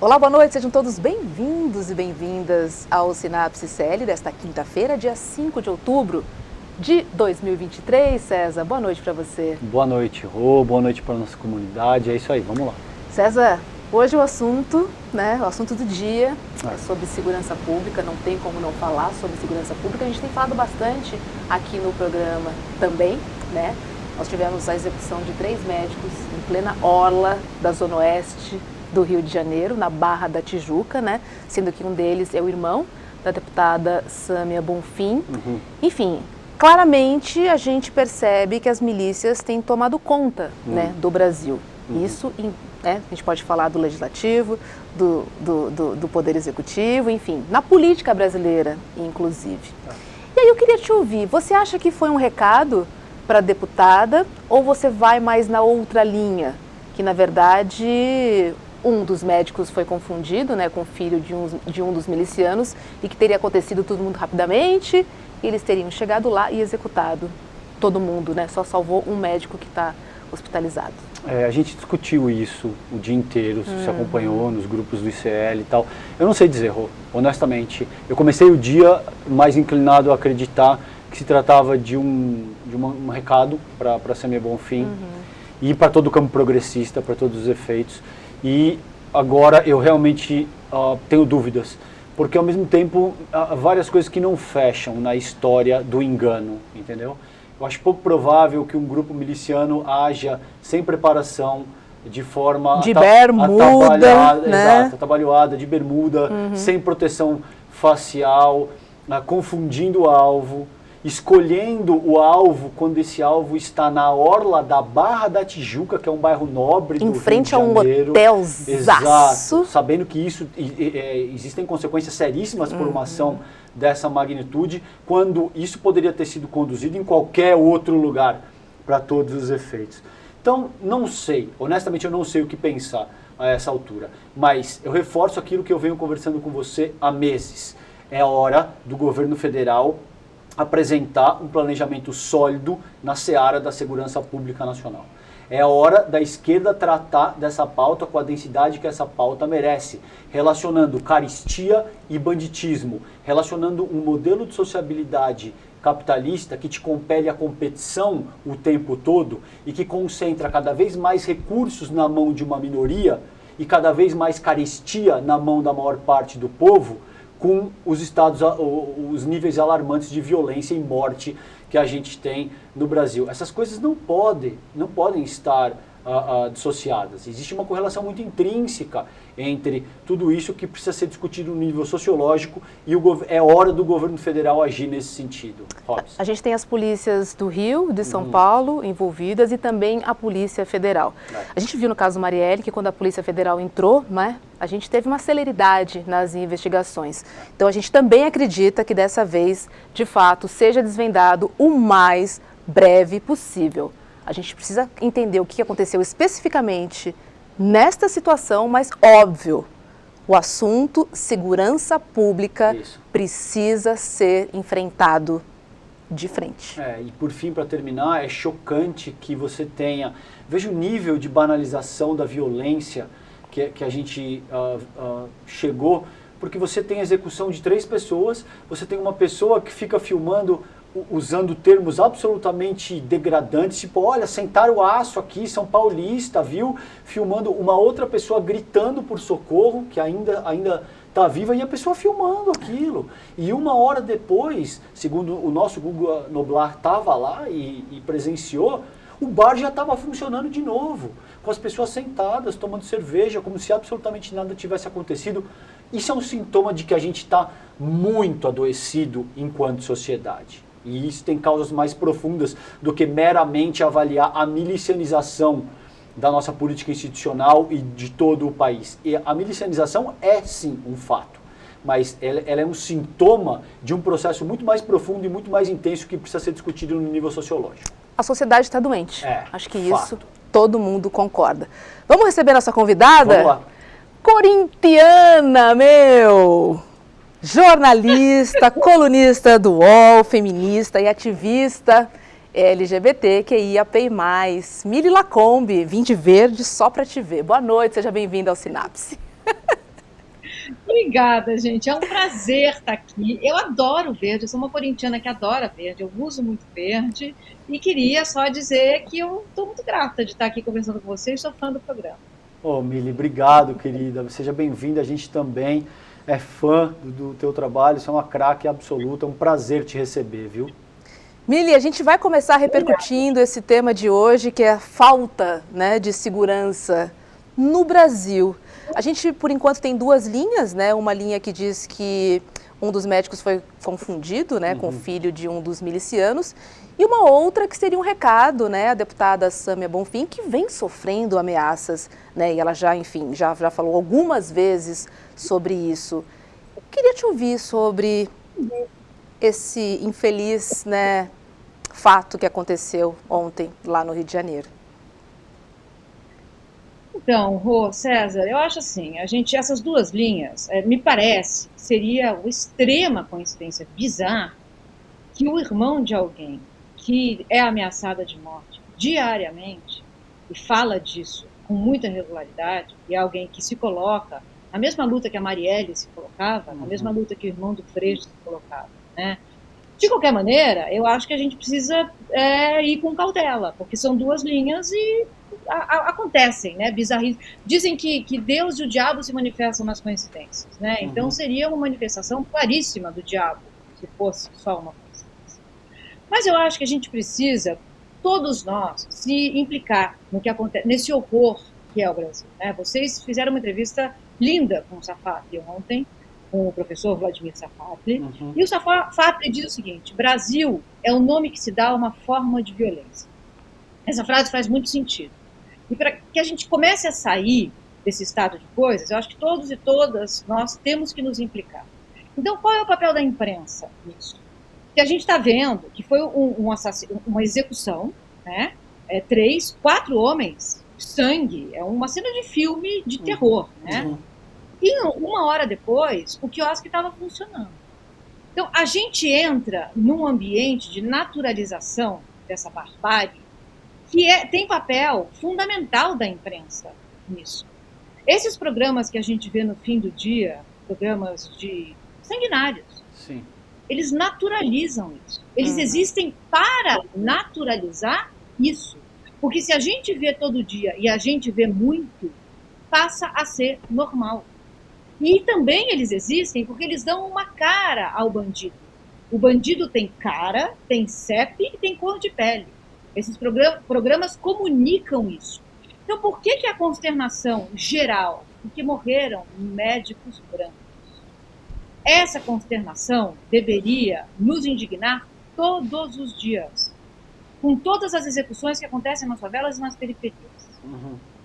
Olá, boa noite, sejam todos bem-vindos e bem-vindas ao Sinapse CL desta quinta-feira, dia 5 de outubro de 2023. César, boa noite para você. Boa noite, Rô, boa noite para a nossa comunidade, é isso aí, vamos lá. César, hoje o assunto do dia é sobre segurança pública, não tem como não falar sobre segurança pública. A gente tem falado bastante aqui no programa também, né? Nós tivemos a execução de 3 médicos em plena orla da Zona Oeste do Rio de Janeiro, na Barra da Tijuca, né? Sendo que um deles é o irmão da deputada Sâmia Bonfim. Enfim, claramente a gente percebe que as milícias têm tomado conta né, do Brasil. Isso, né, a gente pode falar do legislativo, do poder executivo, enfim, na política brasileira, inclusive. E aí eu queria te ouvir, você acha que foi um recado para a deputada ou você vai mais na outra linha, que na verdade um dos médicos foi confundido, né, com o filho de um dos milicianos e que teria acontecido tudo muito rapidamente e eles teriam chegado lá e executado todo mundo, né? Só salvou um médico que está hospitalizado. A gente discutiu isso o dia inteiro, se acompanhou nos grupos do ICL e tal. Eu não sei dizer, Rô, honestamente. Eu comecei o dia mais inclinado a acreditar que se tratava de um recado para a Sâmia Bonfim e para todo o campo progressista, para todos os efeitos. E agora eu realmente tenho dúvidas, porque ao mesmo tempo há várias coisas que não fecham na história do engano, entendeu? Eu acho pouco provável que um grupo miliciano haja sem preparação, de forma de bermuda, né? Exato, atabalhoada, de bermuda, sem proteção facial, confundindo o alvo, escolhendo o alvo quando esse alvo está na orla da Barra da Tijuca, que é um bairro nobre do Rio de Janeiro. Em frente a um hotelzaço. Exato, sabendo que isso existem consequências seríssimas por uma ação dessa magnitude, quando isso poderia ter sido conduzido em qualquer outro lugar, para todos os efeitos. Então, não sei, honestamente eu não sei o que pensar a essa altura, mas eu reforço aquilo que eu venho conversando com você há meses. É hora do governo federal apresentar um planejamento sólido na seara da segurança pública nacional. É a hora da esquerda tratar dessa pauta com a densidade que essa pauta merece, relacionando caristia e banditismo, relacionando um modelo de sociabilidade capitalista que te compele à competição o tempo todo e que concentra cada vez mais recursos na mão de uma minoria e cada vez mais caristia na mão da maior parte do povo, com os níveis alarmantes de violência e morte que a gente tem no Brasil. Essas coisas não podem estar dissociadas. Existe uma correlação muito intrínseca entre tudo isso que precisa ser discutido no nível sociológico e é hora do governo federal agir nesse sentido. Robson. A gente tem as polícias do Rio, de São Paulo envolvidas e também a Polícia Federal. A gente viu no caso Marielle que quando a Polícia Federal entrou, né, a gente teve uma celeridade nas investigações. Então a gente também acredita que dessa vez, de fato, seja desvendado o mais breve possível. A gente precisa entender o que aconteceu especificamente nesta situação, mas óbvio, o assunto segurança pública precisa ser enfrentado de frente. E por fim, para terminar, é chocante que você tenha... Veja o nível de banalização da violência que a gente chegou, porque você tem a execução de 3 pessoas, você tem uma pessoa que fica filmando usando termos absolutamente degradantes, tipo, olha, sentaram o aço aqui, São Paulista, viu? Filmando uma outra pessoa gritando por socorro, que ainda está viva, e a pessoa filmando aquilo. E 1 hora depois, segundo o nosso Google Noblar estava lá e presenciou, o bar já estava funcionando de novo, com as pessoas sentadas, tomando cerveja, como se absolutamente nada tivesse acontecido. Isso é um sintoma de que a gente está muito adoecido enquanto sociedade. E isso tem causas mais profundas do que meramente avaliar a milicianização da nossa política institucional e de todo o país. E a milicianização é sim um fato, mas ela é um sintoma de um processo muito mais profundo e muito mais intenso que precisa ser discutido no nível sociológico. A sociedade está doente. Acho que isso todo mundo concorda. Vamos receber nossa convidada? Vamos lá. Corintiana, meu! Jornalista, colunista do UOL, feminista e ativista LGBTQIAP+. Mili Lacombe, vim de verde só para te ver. Boa noite, seja bem-vinda ao Sinapse. Obrigada, gente. É um prazer estar aqui. Eu adoro verde, eu sou uma corintiana que adora verde, eu uso muito verde e queria só dizer que eu estou muito grata de estar aqui conversando com vocês, sou fã do programa. Ô, Mili, obrigado, querida. Seja bem-vinda, a gente também é fã do teu trabalho, você é uma craque absoluta, é um prazer te receber, viu? Mili, a gente vai começar repercutindo esse tema de hoje, que é a falta, né, de segurança no Brasil. A gente, por enquanto, tem duas linhas, né? Uma linha que diz que um dos médicos foi confundido, né, com o filho de um dos milicianos, e uma outra que seria um recado, né, a deputada Sâmia Bonfim, que vem sofrendo ameaças, né, e ela já, enfim, já falou algumas vezes sobre isso. Eu queria te ouvir sobre esse infeliz, né, fato que aconteceu ontem lá no Rio de Janeiro. Então, Rô, César, eu acho assim, essas duas linhas, me parece, seria uma extrema coincidência bizarra que o irmão de alguém que é ameaçada de morte diariamente e fala disso com muita regularidade, e é alguém que se coloca na mesma luta que a Marielle se colocava, na mesma luta que o irmão do Freixo se colocava, né? De qualquer maneira, eu acho que a gente precisa ir com cautela, porque são duas linhas e acontecem, né? Bizarrices. Dizem que Deus e o diabo se manifestam nas coincidências, né? Então seria uma manifestação claríssima do diabo, se fosse só uma coincidência. Mas eu acho que a gente precisa, todos nós, se implicar no que acontece, nesse horror que é o Brasil, né? Vocês fizeram uma entrevista linda com o Safatli ontem, com o professor Vladimir Safatli, e o Safatli diz o seguinte: Brasil é o nome que se dá a uma forma de violência. Essa frase faz muito sentido. E para que a gente comece a sair desse estado de coisas, eu acho que todos e todas nós temos que nos implicar. Então, qual é o papel da imprensa nisso? Que a gente está vendo que foi uma execução, né? 3, 4 homens, sangue, é uma cena de filme de terror, né? E uma hora depois, o quiosque estava funcionando. Então, a gente entra num ambiente de naturalização dessa barbárie que tem papel fundamental da imprensa nisso. Esses programas que a gente vê no fim do dia, programas de sanguinários, sim, eles naturalizam isso. Eles existem para naturalizar isso. Porque se a gente vê todo dia e a gente vê muito, passa a ser normal. E também eles existem porque eles dão uma cara ao bandido. O bandido tem cara, tem CEP e tem cor de pele. Esses programas comunicam isso. Então, por que a consternação geral? Porque morreram médicos brancos. Essa consternação deveria nos indignar todos os dias, com todas as execuções que acontecem nas favelas e nas periferias.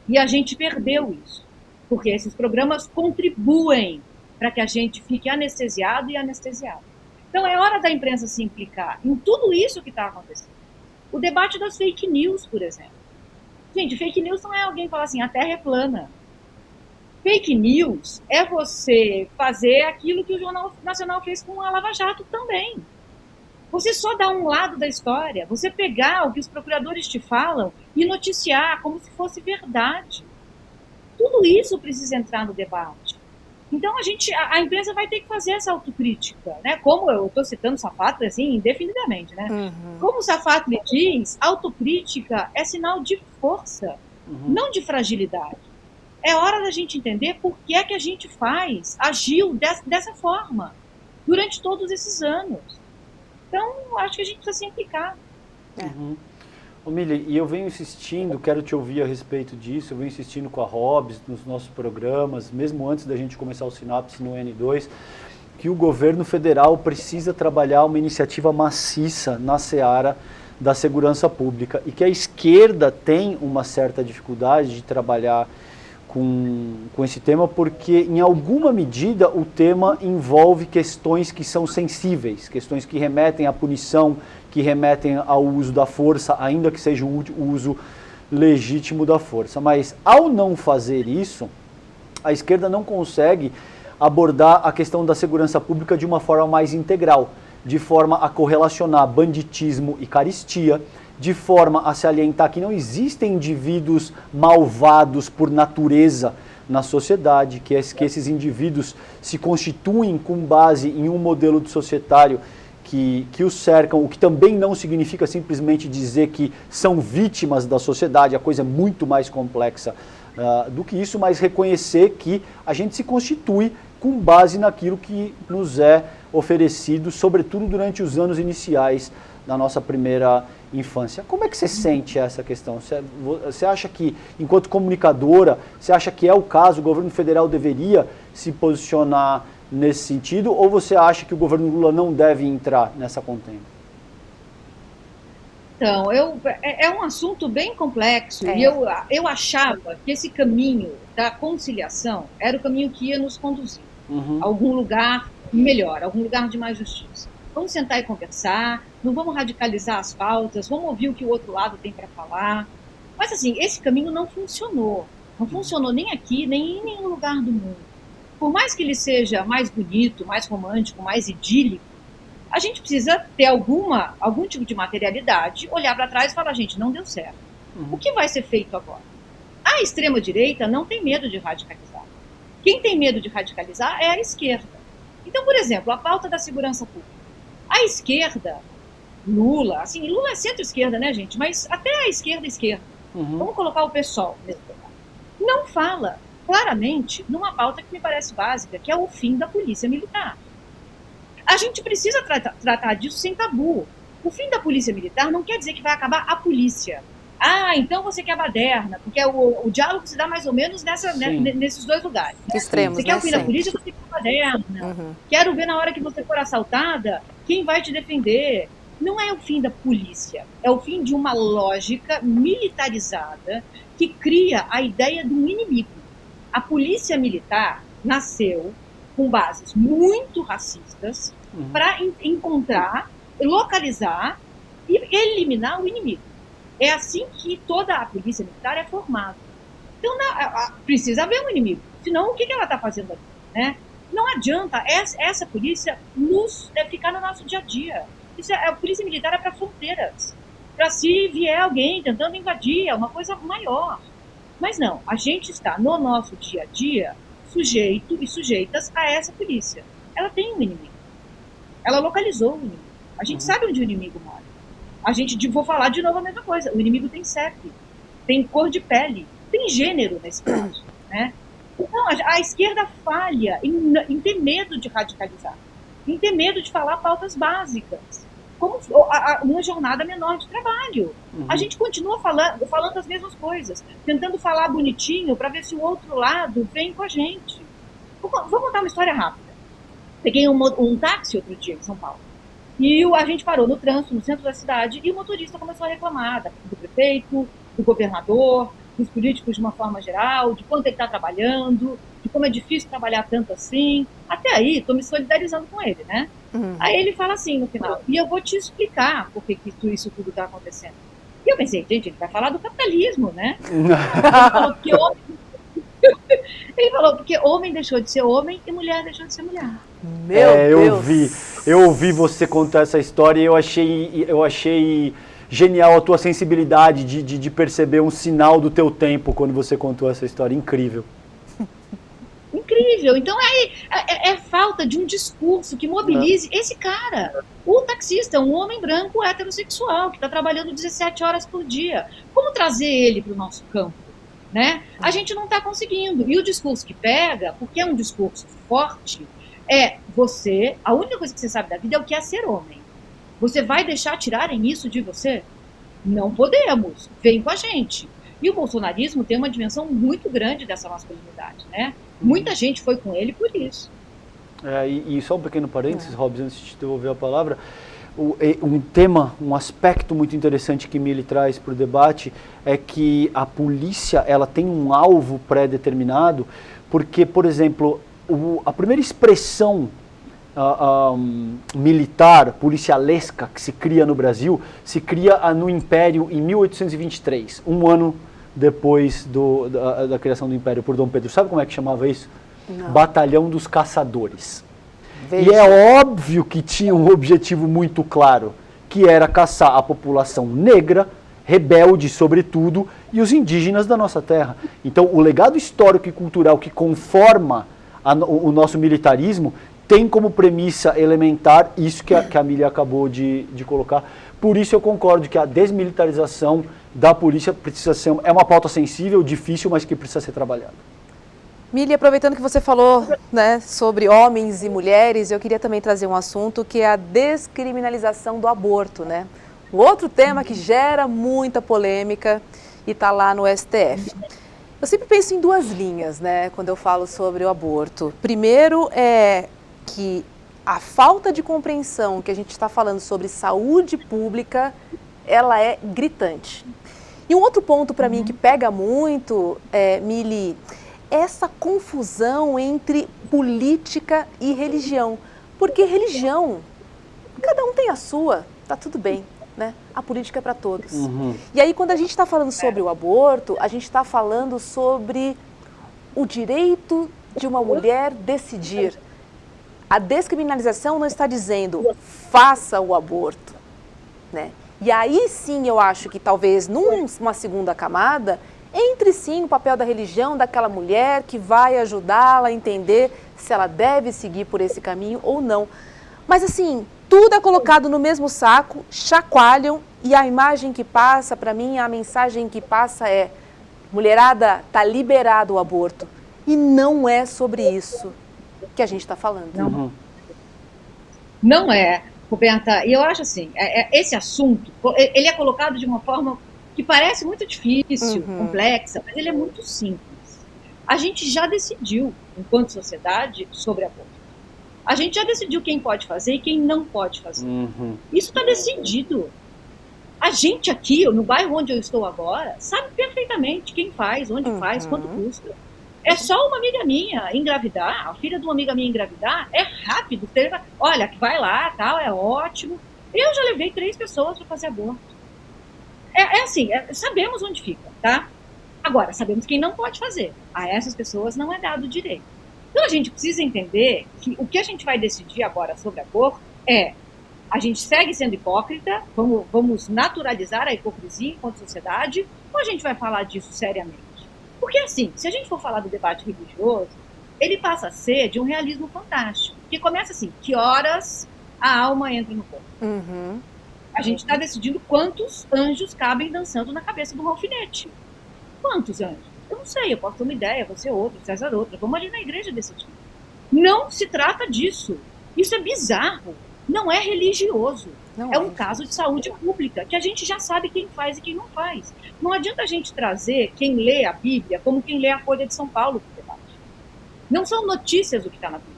E a gente perdeu isso, porque esses programas contribuem para que a gente fique anestesiado e anestesiado. Então, é hora da imprensa se implicar em tudo isso que está acontecendo. O debate das fake news, por exemplo. Gente, fake news não é alguém falar assim, a Terra é plana. Fake news é você fazer aquilo que o Jornal Nacional fez com a Lava Jato também. Você só dá um lado da história, você pegar o que os procuradores te falam e noticiar como se fosse verdade. Tudo isso precisa entrar no debate. Então a imprensa vai ter que fazer essa autocrítica, né? Como eu estou citando o Safatli assim, indefinidamente, né? Como o Safatli diz, autocrítica é sinal de força, não de fragilidade. É hora da gente entender por que é que a gente agiu dessa forma durante todos esses anos. Então, acho que a gente precisa se implicar. Ô, Mili, e eu venho insistindo, quero te ouvir a respeito disso, eu venho insistindo com a Hobbs nos nossos programas, mesmo antes da gente começar o Sinapse no N2, que o governo federal precisa trabalhar uma iniciativa maciça na seara da segurança pública e que a esquerda tem uma certa dificuldade de trabalhar com esse tema, porque em alguma medida o tema envolve questões que são sensíveis, questões que remetem à punição, que remetem ao uso da força, ainda que seja o uso legítimo da força. Mas ao não fazer isso, a esquerda não consegue abordar a questão da segurança pública de uma forma mais integral, de forma a correlacionar banditismo e caristia, de forma a se alientar que não existem indivíduos malvados por natureza na sociedade, que esses indivíduos se constituem com base em um modelo societário que os cercam, o que também não significa simplesmente dizer que são vítimas da sociedade, a coisa é muito mais complexa do que isso, mas reconhecer que a gente se constitui com base naquilo que nos é oferecido, sobretudo durante os anos iniciais da nossa primeira infância. Como é que você sente essa questão? Você acha que, enquanto comunicadora, você acha que é o caso, o governo federal deveria se posicionar nesse sentido, ou você acha que o governo Lula não deve entrar nessa contenda? Então, é um assunto bem complexo, e eu achava que esse caminho da conciliação era o caminho que ia nos conduzir a algum lugar melhor, algum lugar de mais justiça. Vamos sentar e conversar, não vamos radicalizar as pautas, vamos ouvir o que o outro lado tem para falar. Mas, assim, esse caminho não funcionou. Não funcionou nem aqui, nem em nenhum lugar do mundo. Por mais que ele seja mais bonito, mais romântico, mais idílico, a gente precisa ter algum tipo de materialidade, olhar para trás e falar, gente, não deu certo. O que vai ser feito agora? A extrema-direita não tem medo de radicalizar. Quem tem medo de radicalizar é a esquerda. Então, por exemplo, a pauta da segurança pública. A esquerda, Lula é centro-esquerda, né, gente? Mas até a esquerda. Vamos colocar o PSOL mesmo. Não fala claramente numa pauta que me parece básica, que é o fim da polícia militar. A gente precisa tratar disso sem tabu. O fim da polícia militar não quer dizer que vai acabar a polícia. Ah, então você quer a baderna, porque o diálogo se dá mais ou menos nesses dois lugares. Extremos, você quer o fim da polícia, você quer a baderna. Quero ver na hora que você for assaltada, quem vai te defender. Não é o fim da polícia, é o fim de uma lógica militarizada que cria a ideia de um inimigo. A polícia militar nasceu com bases muito racistas para encontrar, localizar e eliminar o inimigo. É assim que toda a polícia militar é formada. Então, precisa haver um inimigo. Senão, o que ela está fazendo aqui? Né? Não adianta essa polícia ficar no nosso dia a dia. A polícia militar é para fronteiras. Para se vier alguém tentando invadir, é uma coisa maior. Mas não, a gente está no nosso dia a dia sujeito e sujeitas a essa polícia. Ela tem um inimigo. Ela localizou o inimigo. A gente sabe onde o inimigo mora. Vou falar de novo a mesma coisa. O inimigo tem CEP, tem cor de pele, tem gênero nesse caso. Né? Então, a esquerda falha em ter medo de radicalizar, em ter medo de falar pautas básicas, como uma jornada menor de trabalho. A gente continua falando as mesmas coisas, tentando falar bonitinho para ver se o outro lado vem com a gente. Vou contar uma história rápida. Peguei um táxi outro dia em São Paulo. E a gente parou no trânsito, no centro da cidade, e o motorista começou a reclamar do prefeito, do governador, dos políticos de uma forma geral, de quanto ele está trabalhando, de como é difícil trabalhar tanto assim. Até aí, estou me solidarizando com ele, né? Aí ele fala assim no final, e eu vou te explicar por que isso tudo está acontecendo. E eu pensei, gente, ele vai falar do capitalismo, né? Ele falou porque homem deixou de ser homem e mulher deixou de ser mulher. Meu Deus! Eu ouvi você contar essa história e eu achei genial a tua sensibilidade de perceber um sinal do teu tempo quando você contou essa história. Incrível. Incrível. Então é falta de um discurso que mobilize esse cara. O taxista, um homem branco heterossexual que está trabalhando 17 horas por dia. Como trazer ele para o nosso campo? Né? A gente não está conseguindo. E o discurso que pega, porque é um discurso forte, a única coisa que você sabe da vida é o que é ser homem. Você vai deixar tirarem isso de você? Não podemos. Vem com a gente. E o bolsonarismo tem uma dimensão muito grande dessa masculinidade, né? Muita gente foi com ele por isso. E só um pequeno parênteses, Robson, antes de te devolver a palavra, um aspecto muito interessante que Mili traz para o debate é que a polícia ela tem um alvo pré-determinado, porque, por exemplo, a primeira expressão militar, policialesca que se cria no Brasil, se cria no Império em 1823, um ano depois da criação do Império por Dom Pedro. Sabe como é que chamava isso? Não. Batalhão dos Caçadores. Veja. E é óbvio que tinha um objetivo muito claro, que era caçar a população negra rebeldes, sobretudo, e os indígenas da nossa terra. Então, o legado histórico e cultural que conforma o nosso militarismo tem como premissa elementar isso que a Mili acabou de colocar. Por isso eu concordo que a desmilitarização da polícia precisa ser, é uma pauta sensível, difícil, mas que precisa ser trabalhada. Mili, aproveitando que você falou, né, sobre homens e mulheres, eu queria também trazer um assunto que é a descriminalização do aborto, né? Um outro tema que gera muita polêmica e está lá no STF. Eu sempre penso em duas linhas, né, quando eu falo sobre o aborto. Primeiro é que a falta de compreensão que a gente está falando sobre saúde pública, ela é gritante. E um outro ponto para mim que pega muito, Mili, essa confusão entre política e religião. Porque religião, cada um tem a sua, tá tudo bem, né? A política é para todos. E aí, quando a gente está falando sobre o aborto, a gente está falando sobre o direito de uma mulher decidir. A descriminalização não está dizendo faça o aborto, né? E aí sim eu acho que talvez numa segunda camada entre sim o papel da religião daquela mulher que vai ajudá-la a entender se ela deve seguir por esse caminho ou não. Mas assim, tudo é colocado no mesmo saco, chacoalham e a imagem que passa, para mim, a mensagem que passa é: mulherada, tá liberado o aborto. E não é sobre isso que a gente está falando. Não é, Roberta. E eu acho assim, esse assunto, ele é colocado de uma forma que parece muito difícil, complexa, mas ele é muito simples. A gente já decidiu, enquanto sociedade, sobre aborto. A gente já decidiu quem pode fazer e quem não pode fazer. Isso está decidido. A gente aqui, no bairro onde eu estou agora, sabe perfeitamente quem faz, onde faz, quanto custa. É só uma amiga minha engravidar, a filha de uma amiga minha engravidar, é rápido. Olha, vai lá, tal, é ótimo. Eu já levei 3 pessoas para fazer aborto. Sabemos onde fica, tá? Agora, sabemos quem não pode fazer. A essas pessoas não é dado direito. Então, a gente precisa entender que o que a gente vai decidir agora sobre aborto é: a gente segue sendo hipócrita, vamos naturalizar a hipocrisia enquanto sociedade, ou a gente vai falar disso seriamente? Porque, assim, se a gente for falar do debate religioso, ele passa a ser de um realismo fantástico, que começa assim: que horas a alma entra no corpo? A gente está decidindo quantos anjos cabem dançando na cabeça de um alfinete. Quantos anjos? Eu não sei, eu posso ter uma ideia, você outra, César outra. Vamos ali na igreja decidir. Não se trata disso. Isso é bizarro. Não é religioso. É um caso de saúde pública, que a gente já sabe quem faz e quem não faz. Não adianta a gente trazer quem lê a Bíblia como quem lê a Folha de São Paulo para o debate. Não são notícias o que está na Bíblia.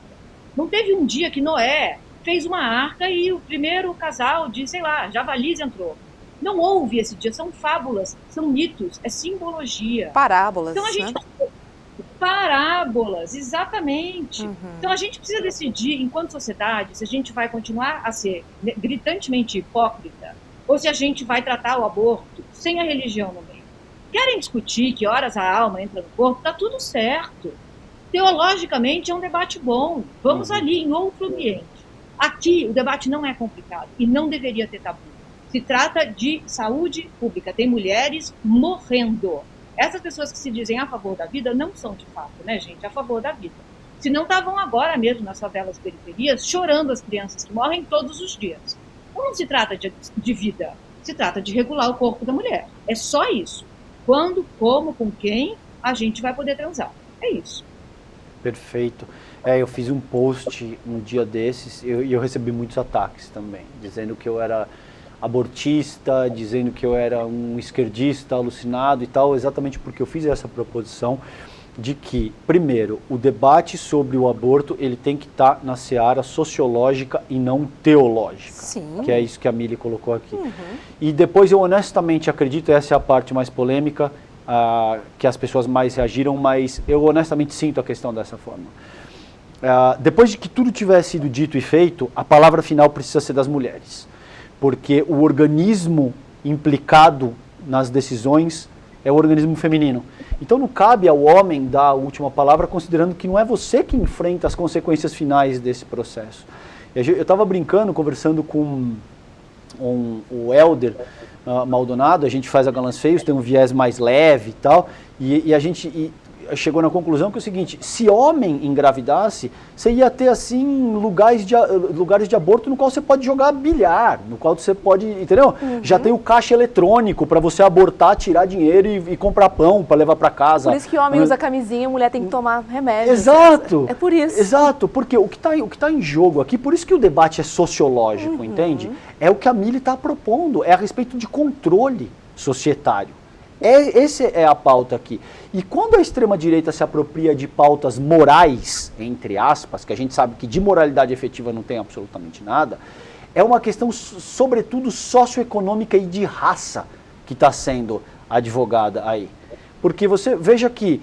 Não teve um dia que Noé fez uma arca e o primeiro casal de, sei lá, javalis entrou. Não houve esse dia, são fábulas, são mitos, é simbologia. Parábolas, então a gente... né? Parábolas, exatamente. Então a gente precisa decidir, enquanto sociedade, se a gente vai continuar a ser gritantemente hipócrita ou se a gente vai tratar o aborto sem a religião no meio. Querem discutir que horas a alma entra no corpo? Tá tudo certo. Teologicamente é um debate bom. Vamos ali em outro ambiente. Aqui o debate não é complicado e não deveria ter tabu. Se trata de saúde pública. Tem mulheres morrendo. Essas pessoas que se dizem a favor da vida não são, de fato, né, gente, a favor da vida. Se não estavam agora mesmo nas favelas e periferias chorando as crianças que morrem todos os dias. Então não se trata de vida, se trata de regular o corpo da mulher. É só isso. Quando, como, com quem a gente vai poder transar. É isso. Perfeito. Eu fiz um post um dia desses e eu recebi muitos ataques também, dizendo que eu era abortista, dizendo que eu era um esquerdista alucinado e tal, exatamente porque eu fiz essa proposição de que, primeiro, o debate sobre o aborto ele tem que estar na seara sociológica e não teológica. Sim. Que é isso que a Mili colocou aqui. E depois eu honestamente acredito, essa é a parte mais polêmica, que as pessoas mais reagiram, mas eu honestamente sinto a questão dessa forma. Depois de que tudo tiver sido dito e feito, a palavra final precisa ser das mulheres. Porque o organismo implicado nas decisões é o organismo feminino. Então não cabe ao homem dar a última palavra, considerando que não é você que enfrenta as consequências finais desse processo. Eu estava brincando, conversando com o Helder Maldonado, a gente faz a Galãs Feios, tem um viés mais leve e tal, e a gente chegou na conclusão que é o seguinte: se homem engravidasse, você ia ter assim lugares de aborto no qual você pode jogar bilhar, no qual você pode, entendeu? Já tem o caixa eletrônico para você abortar, tirar dinheiro e comprar pão para levar para casa. Por isso que homem usa camisinha e mulher tem que tomar remédio. Exato. É por isso. Exato, porque o que tá em jogo aqui, por isso que o debate é sociológico, entende? É o que a Mili está propondo, é a respeito de controle societário. Essa é a pauta aqui. E quando a extrema-direita se apropria de pautas morais, entre aspas, que a gente sabe que de moralidade efetiva não tem absolutamente nada, é uma questão, sobretudo, socioeconômica e de raça que está sendo advogada aí. Porque você veja que,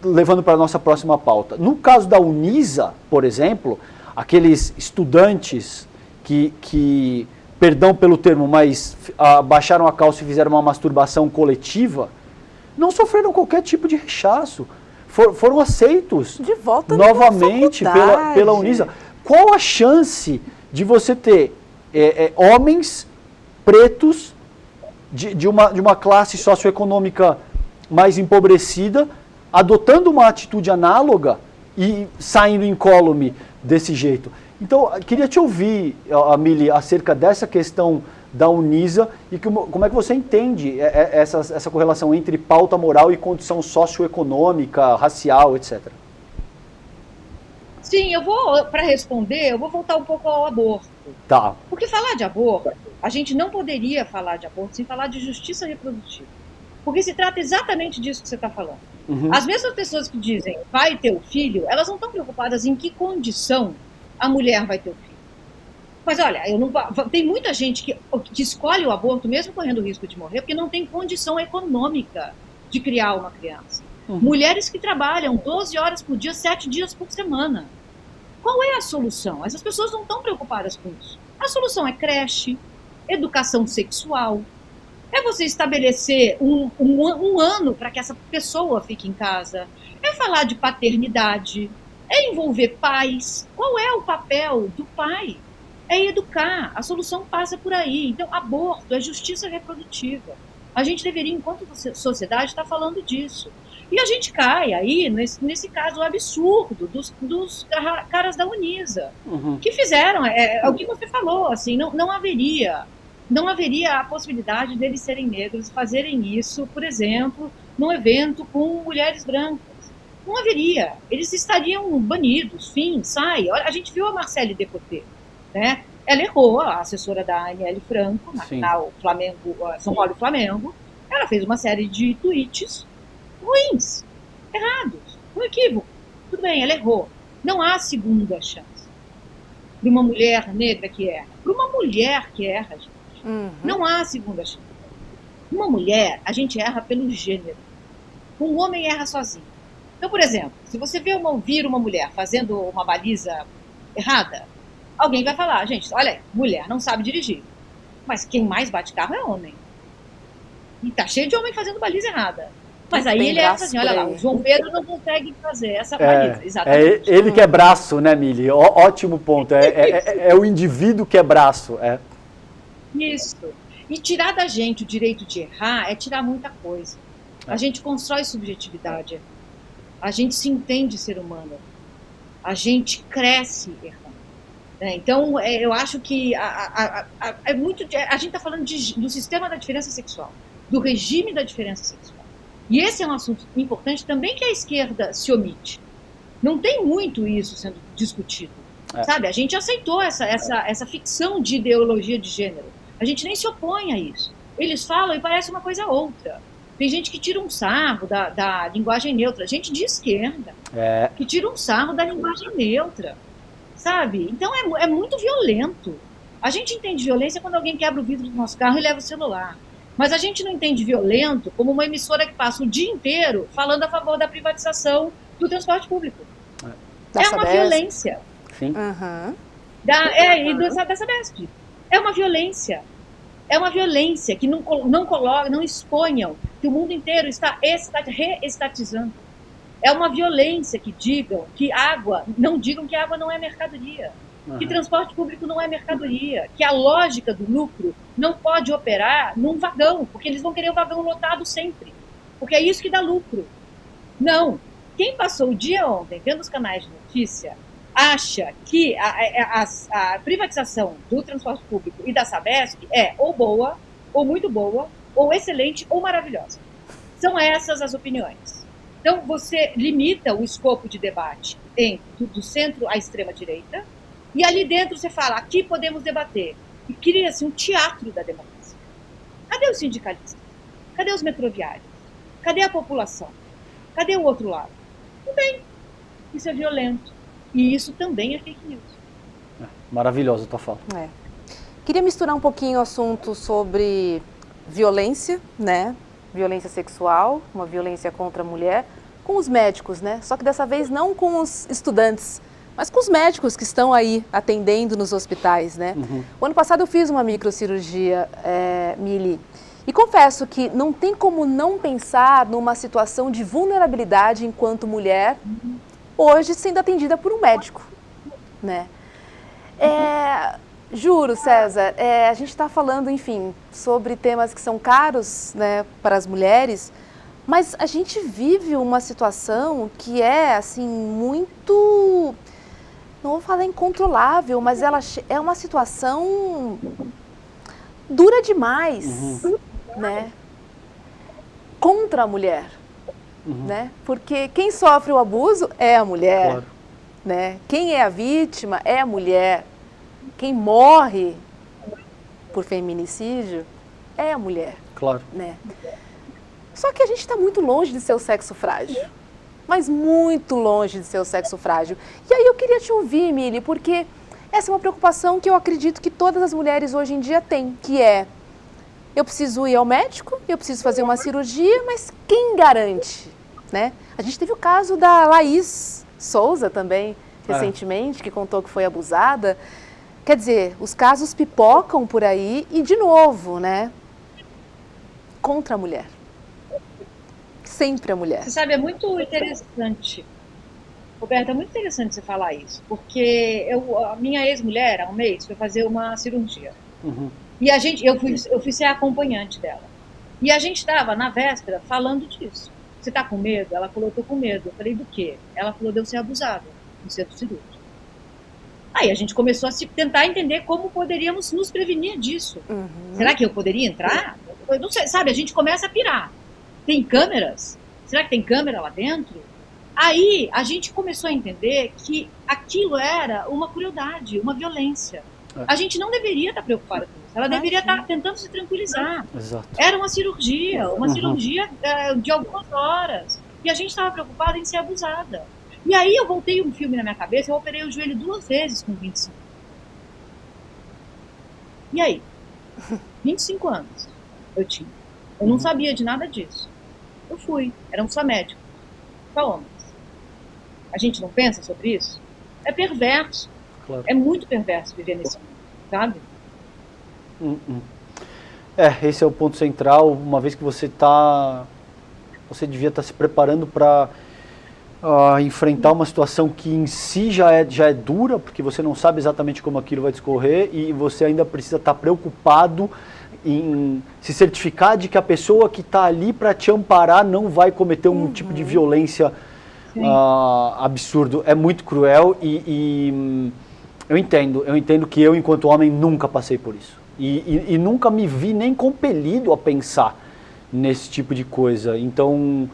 levando para a nossa próxima pauta, no caso da Unisa, por exemplo, aqueles estudantes que perdão pelo termo, mas baixaram a calça e fizeram uma masturbação coletiva, não sofreram qualquer tipo de rechaço. Foram aceitos de volta novamente pela Unisa. Qual a chance de você ter homens pretos de uma classe socioeconômica mais empobrecida adotando uma atitude análoga e saindo incólume desse jeito? Então, queria te ouvir, Mili, acerca dessa questão da Unisa e como é que você entende essa correlação entre pauta moral e condição socioeconômica, racial, etc. Sim, para responder, eu vou voltar um pouco ao aborto. Tá. Porque falar de aborto, a gente não poderia falar de aborto sem falar de justiça reprodutiva. Porque se trata exatamente disso que você está falando. As mesmas pessoas que dizem vai ter o filho, elas não estão preocupadas em que condição a mulher vai ter o filho. Mas olha, tem muita gente que escolhe o aborto mesmo correndo o risco de morrer porque não tem condição econômica de criar uma criança. Mulheres que trabalham 12 horas por dia, 7 dias por semana. Qual é a solução? Essas pessoas não estão preocupadas com isso. A solução é creche, educação sexual, é você estabelecer um ano para que essa pessoa fique em casa, é falar de paternidade, é envolver pais. Qual é o papel do pai? É educar. A solução passa por aí. Então, aborto é justiça reprodutiva. A gente deveria, enquanto sociedade, estar falando disso. E a gente cai aí, nesse caso absurdo, dos caras da Unisa, que fizeram, é o que você falou, assim, não haveria a possibilidade deles serem negros, fazerem isso, por exemplo, num evento com mulheres brancas. Não haveria. Eles estariam banidos, fim, sai. A gente viu a Marcele Decoté, né? Ela errou, a assessora da Aniele Franco, na final São Paulo e Flamengo. Ela fez uma série de tweets ruins, errados, um equívoco. Tudo bem, ela errou. Não há segunda chance. Para uma mulher negra que erra. Para uma mulher que erra, gente. Não há segunda chance. Uma mulher, a gente erra pelo gênero. Um homem erra sozinho. Então, por exemplo, se você vir uma mulher fazendo uma baliza errada, alguém vai falar, gente, olha, mulher não sabe dirigir. Mas quem mais bate carro é homem. E tá cheio de homem fazendo baliza errada. Mas aí ele erra assim, olha lá, o João Pedro não consegue fazer essa baliza. Exatamente. Ele que é braço, né, Mili? Ótimo ponto. É o indivíduo que é braço. Isso. E tirar da gente o direito de errar é tirar muita coisa. A gente constrói subjetividade. A gente se entende ser humano. A gente cresce errando. Então, eu acho que a gente está falando do sistema da diferença sexual, do regime da diferença sexual. E esse é um assunto importante também que a esquerda se omite. Não tem muito isso sendo discutido. Sabe? A gente aceitou essa ficção de ideologia de gênero. A gente nem se opõe a isso. Eles falam e parece uma coisa outra. Tem gente que tira um sarro da linguagem neutra. Gente de esquerda que tira um sarro da linguagem neutra. Sabe? Então é muito violento. A gente entende violência quando alguém quebra o vidro do nosso carro e leva o celular. Mas a gente não entende violento como uma emissora que passa o dia inteiro falando a favor da privatização do transporte público. É uma violência. Sim. E da Sabesp. É uma violência. É uma violência que não exponham que o mundo inteiro está reestatizando. É uma violência que não digam que água não é mercadoria. que transporte público não é mercadoria, que a lógica do lucro não pode operar num vagão, porque eles vão querer o vagão lotado sempre, porque é isso que dá lucro. Não. Quem passou o dia ontem vendo os canais de notícia acha que a privatização do transporte público e da Sabesp é ou boa, ou muito boa, ou excelente, ou maravilhosa. São essas as opiniões. Então, você limita o escopo de debate do centro à extrema-direita, e ali dentro você fala, aqui podemos debater. E cria-se um teatro da democracia. Cadê os sindicalistas? Cadê os metroviários? Cadê a população? Cadê o outro lado? Não tem. Isso é violento. E isso também é fake news. Maravilhosa a tua fala. Queria misturar um pouquinho o assunto sobre violência, né? Violência sexual, uma violência contra a mulher, com os médicos, né? Só que dessa vez não com os estudantes, mas com os médicos que estão aí atendendo nos hospitais, né? O ano passado eu fiz uma microcirurgia, Mili, e confesso que não tem como não pensar numa situação de vulnerabilidade enquanto mulher, hoje sendo atendida por um médico, né? Juro, César, a gente está falando, enfim, sobre temas que são caros, né, para as mulheres, mas a gente vive uma situação que é, assim, muito, não vou falar incontrolável, mas ela é uma situação dura demais, né, contra a mulher, né, porque quem sofre o abuso é a mulher, claro, né, quem é a vítima é a mulher. Quem morre por feminicídio é a mulher. Claro. Né? Só que a gente está muito longe de ser o sexo frágil. Mas muito longe de ser o sexo frágil. E aí eu queria te ouvir, Mili, porque essa é uma preocupação que eu acredito que todas as mulheres hoje em dia têm, que é, eu preciso ir ao médico, eu preciso fazer uma cirurgia, mas quem garante? Né? A gente teve o caso da Laís Souza também, recentemente, que contou que foi abusada. Quer dizer, os casos pipocam por aí e, de novo, né, contra a mulher. Sempre a mulher. Você sabe, é muito interessante, Roberta, é muito interessante você falar isso, porque a minha ex-mulher, há um mês, foi fazer uma cirurgia. E eu fui ser a acompanhante dela. E a gente estava, na véspera, falando disso. Você está com medo? Ela falou, estou com medo. Eu falei, do quê? Ela falou, de eu ser abusada no centro cirúrgico. Aí a gente começou a tentar entender como poderíamos nos prevenir disso. Será que eu poderia entrar? Eu não sei, sabe? A gente começa a pirar. Tem câmeras? Será que tem câmera lá dentro? Aí a gente começou a entender que aquilo era uma crueldade, uma violência. A gente não deveria estar preocupada com isso. Ela deveria estar tentando se tranquilizar. Exato. Era uma cirurgia de algumas horas. E a gente estava preocupada em ser abusada. E aí eu voltei um filme na minha cabeça, eu operei o joelho 2 vezes com 25. E aí? 25 anos eu tinha. Eu não sabia de nada disso. Eu fui. Eram só médicos. Só homens. A gente não pensa sobre isso? É perverso. Claro. É muito perverso viver nesse mundo, sabe? Esse é o ponto central. Uma vez que você devia estar se preparando para enfrentar uma situação que em si já é dura, porque você não sabe exatamente como aquilo vai discorrer e você ainda precisa estar preocupado em se certificar de que a pessoa que está ali para te amparar não vai cometer um tipo de violência absurdo. É muito cruel e eu entendo que eu, enquanto homem, nunca passei por isso. E nunca me vi nem compelido a pensar nesse tipo de coisa. Então,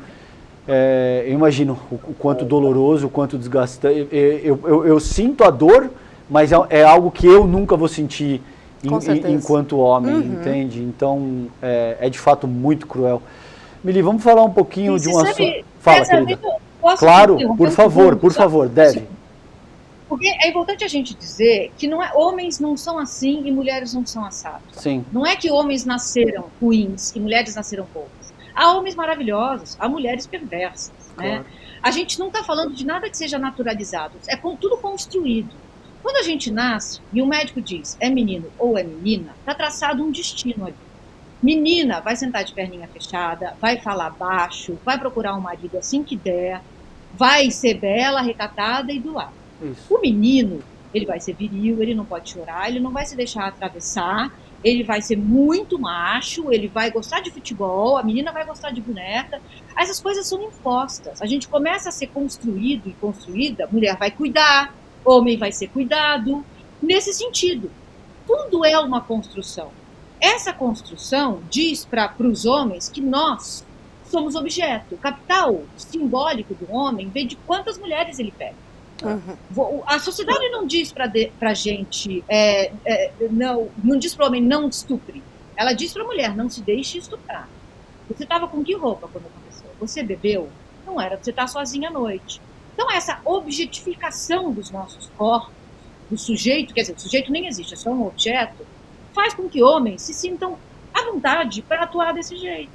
eu imagino o quanto doloroso, o quanto desgastante. Eu sinto a dor, mas é algo que eu nunca vou sentir enquanto homem, entende? Então, é de fato muito cruel. Mili, vamos falar um pouquinho de uma... Fala, querida. Claro, por favor, deve. Porque é importante a gente dizer que homens não são assim e mulheres não são assados. Sim. Não é que homens nasceram ruins e mulheres nasceram boas. Há homens maravilhosos, há mulheres perversas. Claro. Né? A gente não está falando de nada que seja naturalizado, é tudo construído. Quando a gente nasce e o médico diz é menino ou é menina, está traçado um destino ali. Menina vai sentar de perninha fechada, vai falar baixo, vai procurar um marido assim que der, vai ser bela, recatada e do lar. Isso. O menino ele vai ser viril, ele não pode chorar, ele não vai se deixar atravessar, ele vai ser muito macho, ele vai gostar de futebol, a menina vai gostar de boneca. Essas coisas são impostas. A gente começa a ser construído e construída, mulher vai cuidar, homem vai ser cuidado, nesse sentido. Tudo é uma construção. Essa construção diz para os homens que nós somos objeto. O capital simbólico do homem vem de quantas mulheres ele pega. Uhum. A sociedade não diz para a gente, não diz para o homem não estupre. Ela diz para a mulher, não se deixe estuprar. Você estava com que roupa quando aconteceu? Você bebeu? Não era, você está sozinha à noite. Então essa objetificação dos nossos corpos, do sujeito, quer dizer, o sujeito nem existe, é só um objeto, faz com que homens se sintam à vontade para atuar desse jeito.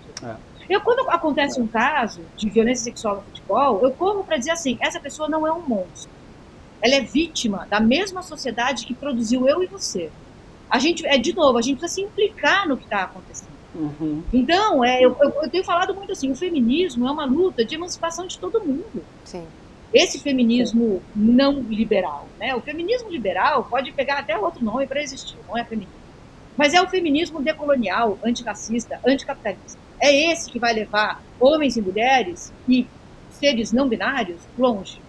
Quando acontece um caso de violência sexual no futebol, eu corro para dizer assim, essa pessoa não é um monstro. Ela é vítima da mesma sociedade que produziu eu e você. A gente precisa se implicar no que está acontecendo. Uhum. Então, eu tenho falado muito assim, o feminismo é uma luta de emancipação de todo mundo. Sim. Esse feminismo não liberal, né? O feminismo liberal pode pegar até outro nome para existir, não é feminismo. Mas é o feminismo decolonial, antirracista, anticapitalista. É esse que vai levar homens e mulheres e seres não binários longe.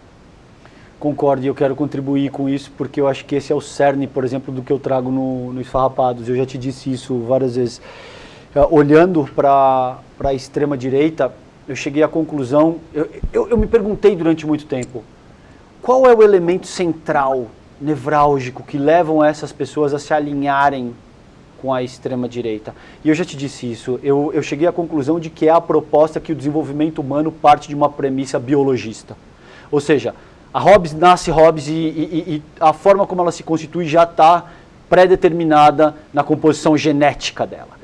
Concordo, e eu quero contribuir com isso, porque eu acho que esse é o cerne, por exemplo, do que eu trago no Esfarrapados. Eu já te disse isso várias vezes. Olhando para a extrema-direita, eu cheguei à conclusão, eu me perguntei durante muito tempo, qual é o elemento central, nevrálgico, que levam essas pessoas a se alinharem com a extrema-direita? E eu já te disse isso, eu cheguei à conclusão de que é a proposta que o desenvolvimento humano parte de uma premissa biologista. Ou seja, a Hobbes nasce Hobbes e a forma como ela se constitui já está pré-determinada na composição genética dela.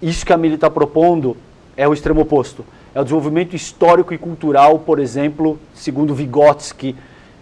Isso que a Mili está propondo é o extremo oposto. É o desenvolvimento histórico e cultural, por exemplo, segundo Vygotsky,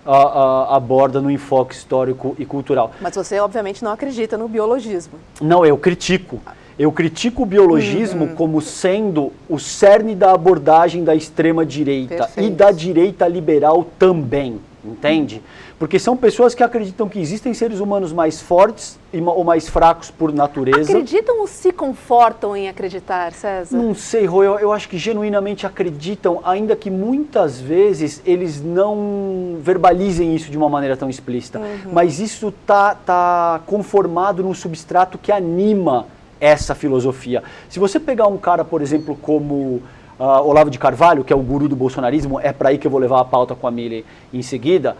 aborda no enfoque histórico e cultural. Mas você, obviamente, não acredita no biologismo. Não, eu critico. Eu critico o biologismo como sendo o cerne da abordagem da extrema-direita e da direita liberal também, entende? Porque são pessoas que acreditam que existem seres humanos mais fortes ou mais fracos por natureza. Acreditam ou se confortam em acreditar, César? Não sei, Rô, eu acho que genuinamente acreditam, ainda que muitas vezes eles não verbalizem isso de uma maneira tão explícita. Mas isso tá conformado num substrato que anima essa filosofia. Se você pegar um cara, por exemplo, como Olavo de Carvalho, que é o guru do bolsonarismo, é para aí que eu vou levar a pauta com a Mili em seguida,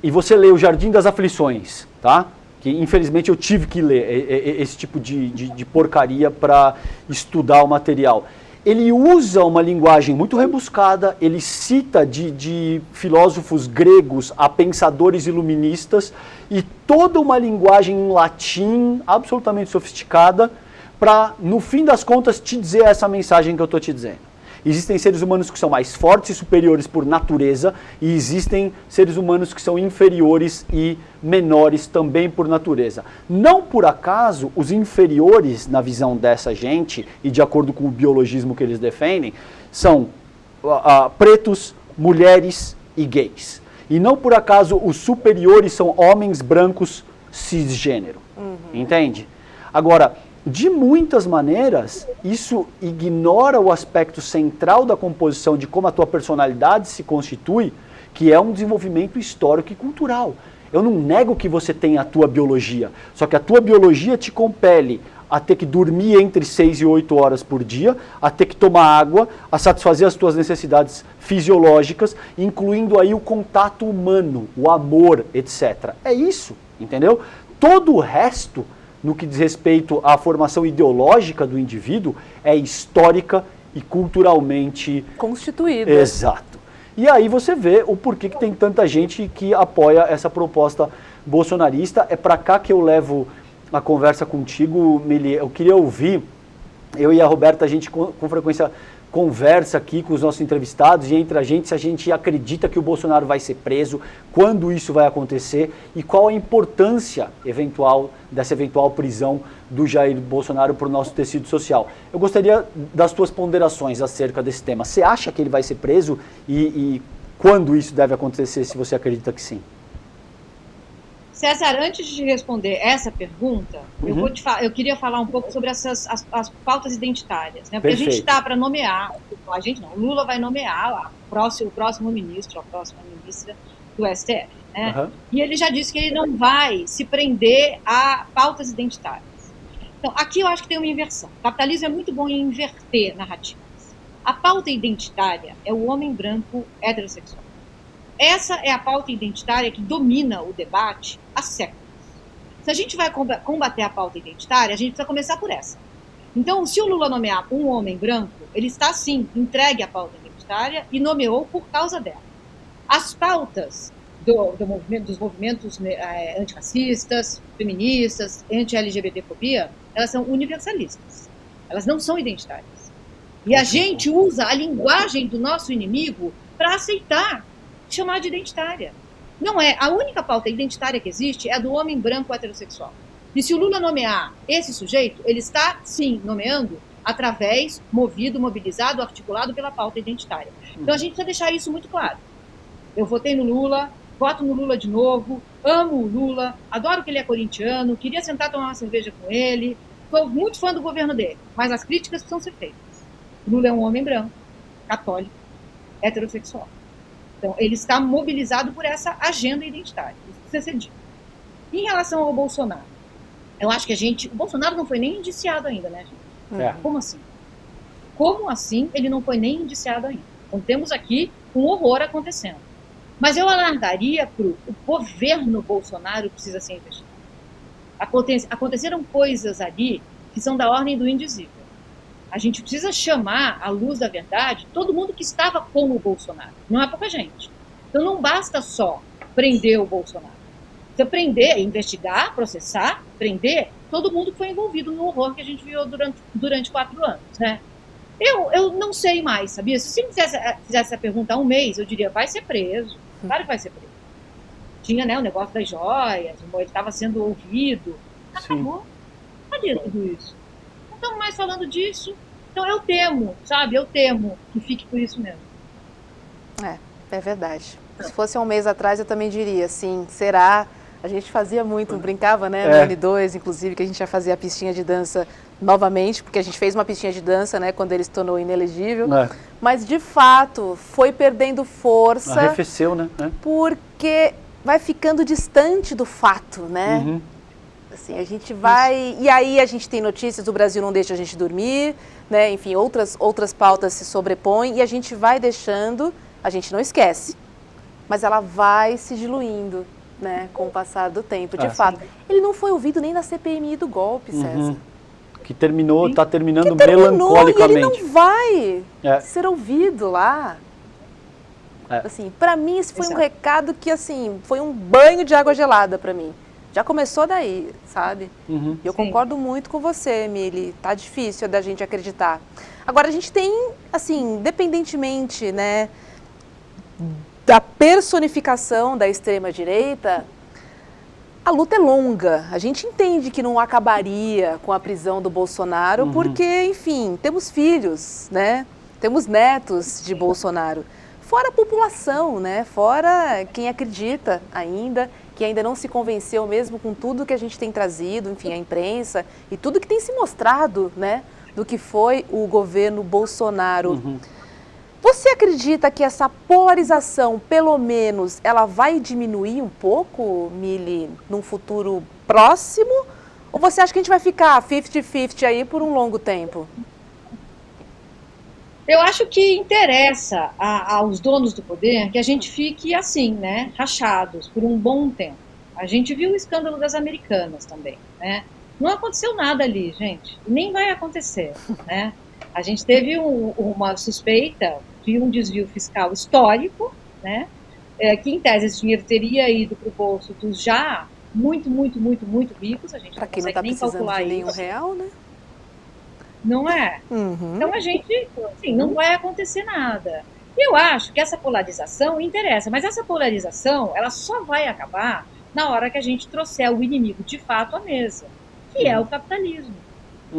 e você lê o Jardim das Aflições, tá? Que infelizmente eu tive que ler esse tipo de porcaria para estudar o material. Ele usa uma linguagem muito rebuscada, ele cita de filósofos gregos a pensadores iluministas e toda uma linguagem em latim absolutamente sofisticada para, no fim das contas, te dizer essa mensagem que eu estou te dizendo. Existem seres humanos que são mais fortes e superiores por natureza e existem seres humanos que são inferiores e menores também por natureza. Não por acaso, os inferiores, na visão dessa gente, e de acordo com o biologismo que eles defendem, são pretos, mulheres e gays. E não por acaso os superiores são homens brancos cisgênero. Entende? Agora, de muitas maneiras, isso ignora o aspecto central da composição de como a tua personalidade se constitui, que é um desenvolvimento histórico e cultural. Eu não nego que você tem a tua biologia, só que a tua biologia te compele a ter que dormir entre 6 e 8 horas por dia, a ter que tomar água, a satisfazer as tuas necessidades fisiológicas, incluindo aí o contato humano, o amor, etc. É isso, entendeu? Todo o resto, no que diz respeito à formação ideológica do indivíduo, é histórica e culturalmente constituída. Exato. E aí você vê o porquê que tem tanta gente que apoia essa proposta bolsonarista. É para cá que eu levo a conversa contigo, Mili. Eu queria ouvir, eu e a Roberta, a gente com frequência conversa aqui com os nossos entrevistados e entre a gente se a gente acredita que o Bolsonaro vai ser preso, quando isso vai acontecer e qual a importância dessa eventual prisão do Jair Bolsonaro para o nosso tecido social. Eu gostaria das tuas ponderações acerca desse tema. Você acha que ele vai ser preso e quando isso deve acontecer, se você acredita que sim? César, antes de responder essa pergunta, eu queria falar um pouco sobre as pautas identitárias, né? Porque Perfeito. a gente está para nomear, a gente não, o Lula vai nomear o próximo ministro, a próxima ministra do STF, né? E ele já disse que ele não vai se prender a pautas identitárias. Então, aqui eu acho que tem uma inversão. O capitalismo é muito bom em inverter narrativas. A pauta identitária é o homem branco heterossexual. Essa é a pauta identitária que domina o debate há séculos. Se a gente vai combater a pauta identitária, a gente precisa começar por essa. Então, se o Lula nomear um homem branco, ele está, sim, entregue à pauta identitária e nomeou por causa dela. As pautas dos movimentos antirracistas, feministas, anti-LGBTfobia, elas são universalistas. Elas não são identitárias. E a gente usa a linguagem do nosso inimigo para aceitar chamar de identitária. Não é. A única pauta identitária que existe é a do homem branco heterossexual. E se o Lula nomear esse sujeito, ele está, sim, nomeando através, mobilizado, articulado pela pauta identitária. Então a gente precisa deixar isso muito claro. Eu votei no Lula, voto no Lula de novo, amo o Lula, adoro que ele é corintiano, queria sentar e tomar uma cerveja com ele, sou muito fã do governo dele, mas as críticas precisam ser feitas. O Lula é um homem branco, católico, heterossexual. Então, ele está mobilizado por essa agenda identitária. Isso precisa ser dito. Em relação ao Bolsonaro, eu acho que o Bolsonaro não foi nem indiciado ainda, né, gente? Como assim? Como assim ele não foi nem indiciado ainda? Então, temos aqui um horror acontecendo. Mas eu alargaria para o governo Bolsonaro precisa ser investigado. Aconteceram coisas ali que são da ordem do indizível. A gente precisa chamar, à luz da verdade, todo mundo que estava com o Bolsonaro. Não é pouca gente. Então não basta só prender o Bolsonaro. Precisa prender, investigar, processar, prender todo mundo que foi envolvido no horror que a gente viu durante 4 anos, né? Eu não sei mais, sabia? Se você me fizesse essa pergunta há um mês, eu diria, vai ser preso. Claro que vai ser preso. Tinha, né, o negócio das joias, ele estava sendo ouvido. Acabou. Cadê tudo isso? Não estamos mais falando disso. Então eu temo, sabe? Eu temo que fique por isso mesmo. É verdade. Se fosse há um mês atrás, eu também diria, sim, será? A gente fazia muito, brincava, né, no N2, inclusive, que a gente ia fazer a pistinha de dança novamente, porque a gente fez uma pistinha de dança, né, quando ele se tornou inelegível. Mas, de fato, foi perdendo força. Arrefeceu, né? Porque vai ficando distante do fato, né? Assim, a gente vai... E aí a gente tem notícias, o Brasil não deixa a gente dormir, né? Enfim, outras pautas se sobrepõem e a gente vai deixando, a gente não esquece, mas ela vai se diluindo, né, com o passar do tempo, de fato. Ele não foi ouvido nem na CPMI do golpe, César. Que está terminando melancolicamente. E ele não vai ser ouvido lá. Assim, para mim, esse foi um recado que, assim, foi um banho de água gelada para mim. Já começou daí, sabe? E eu concordo muito com você, Mili. Tá difícil da gente acreditar. Agora, a gente tem, assim, independentemente, né, da personificação da extrema-direita, a luta é longa. A gente entende que não acabaria com a prisão do Bolsonaro, porque, enfim, temos filhos, né? Temos netos de Bolsonaro. Fora a população, né? Fora quem acredita ainda, que ainda não se convenceu mesmo com tudo que a gente tem trazido, enfim, a imprensa e tudo que tem se mostrado, né? Do que foi o governo Bolsonaro. Você acredita que essa polarização, pelo menos, ela vai diminuir um pouco, Mili, num futuro próximo? Ou você acha que a gente vai ficar 50-50 aí por um longo tempo? Eu acho que interessa aos donos do poder que a gente fique assim, né, rachados por um bom tempo. A gente viu o escândalo das Americanas também, né? Não aconteceu nada ali, gente. Nem vai acontecer, né? A gente teve uma suspeita de um desvio fiscal histórico, né? Que em tese esse dinheiro teria ido para o bolso dos já muito ricos. A gente não consegue nem calcular isso. Nenhum real, né? Não é? Então a gente, assim, não vai acontecer nada. E eu acho que essa polarização interessa, mas essa polarização, ela só vai acabar na hora que a gente trouxer o inimigo de fato à mesa, que é o capitalismo.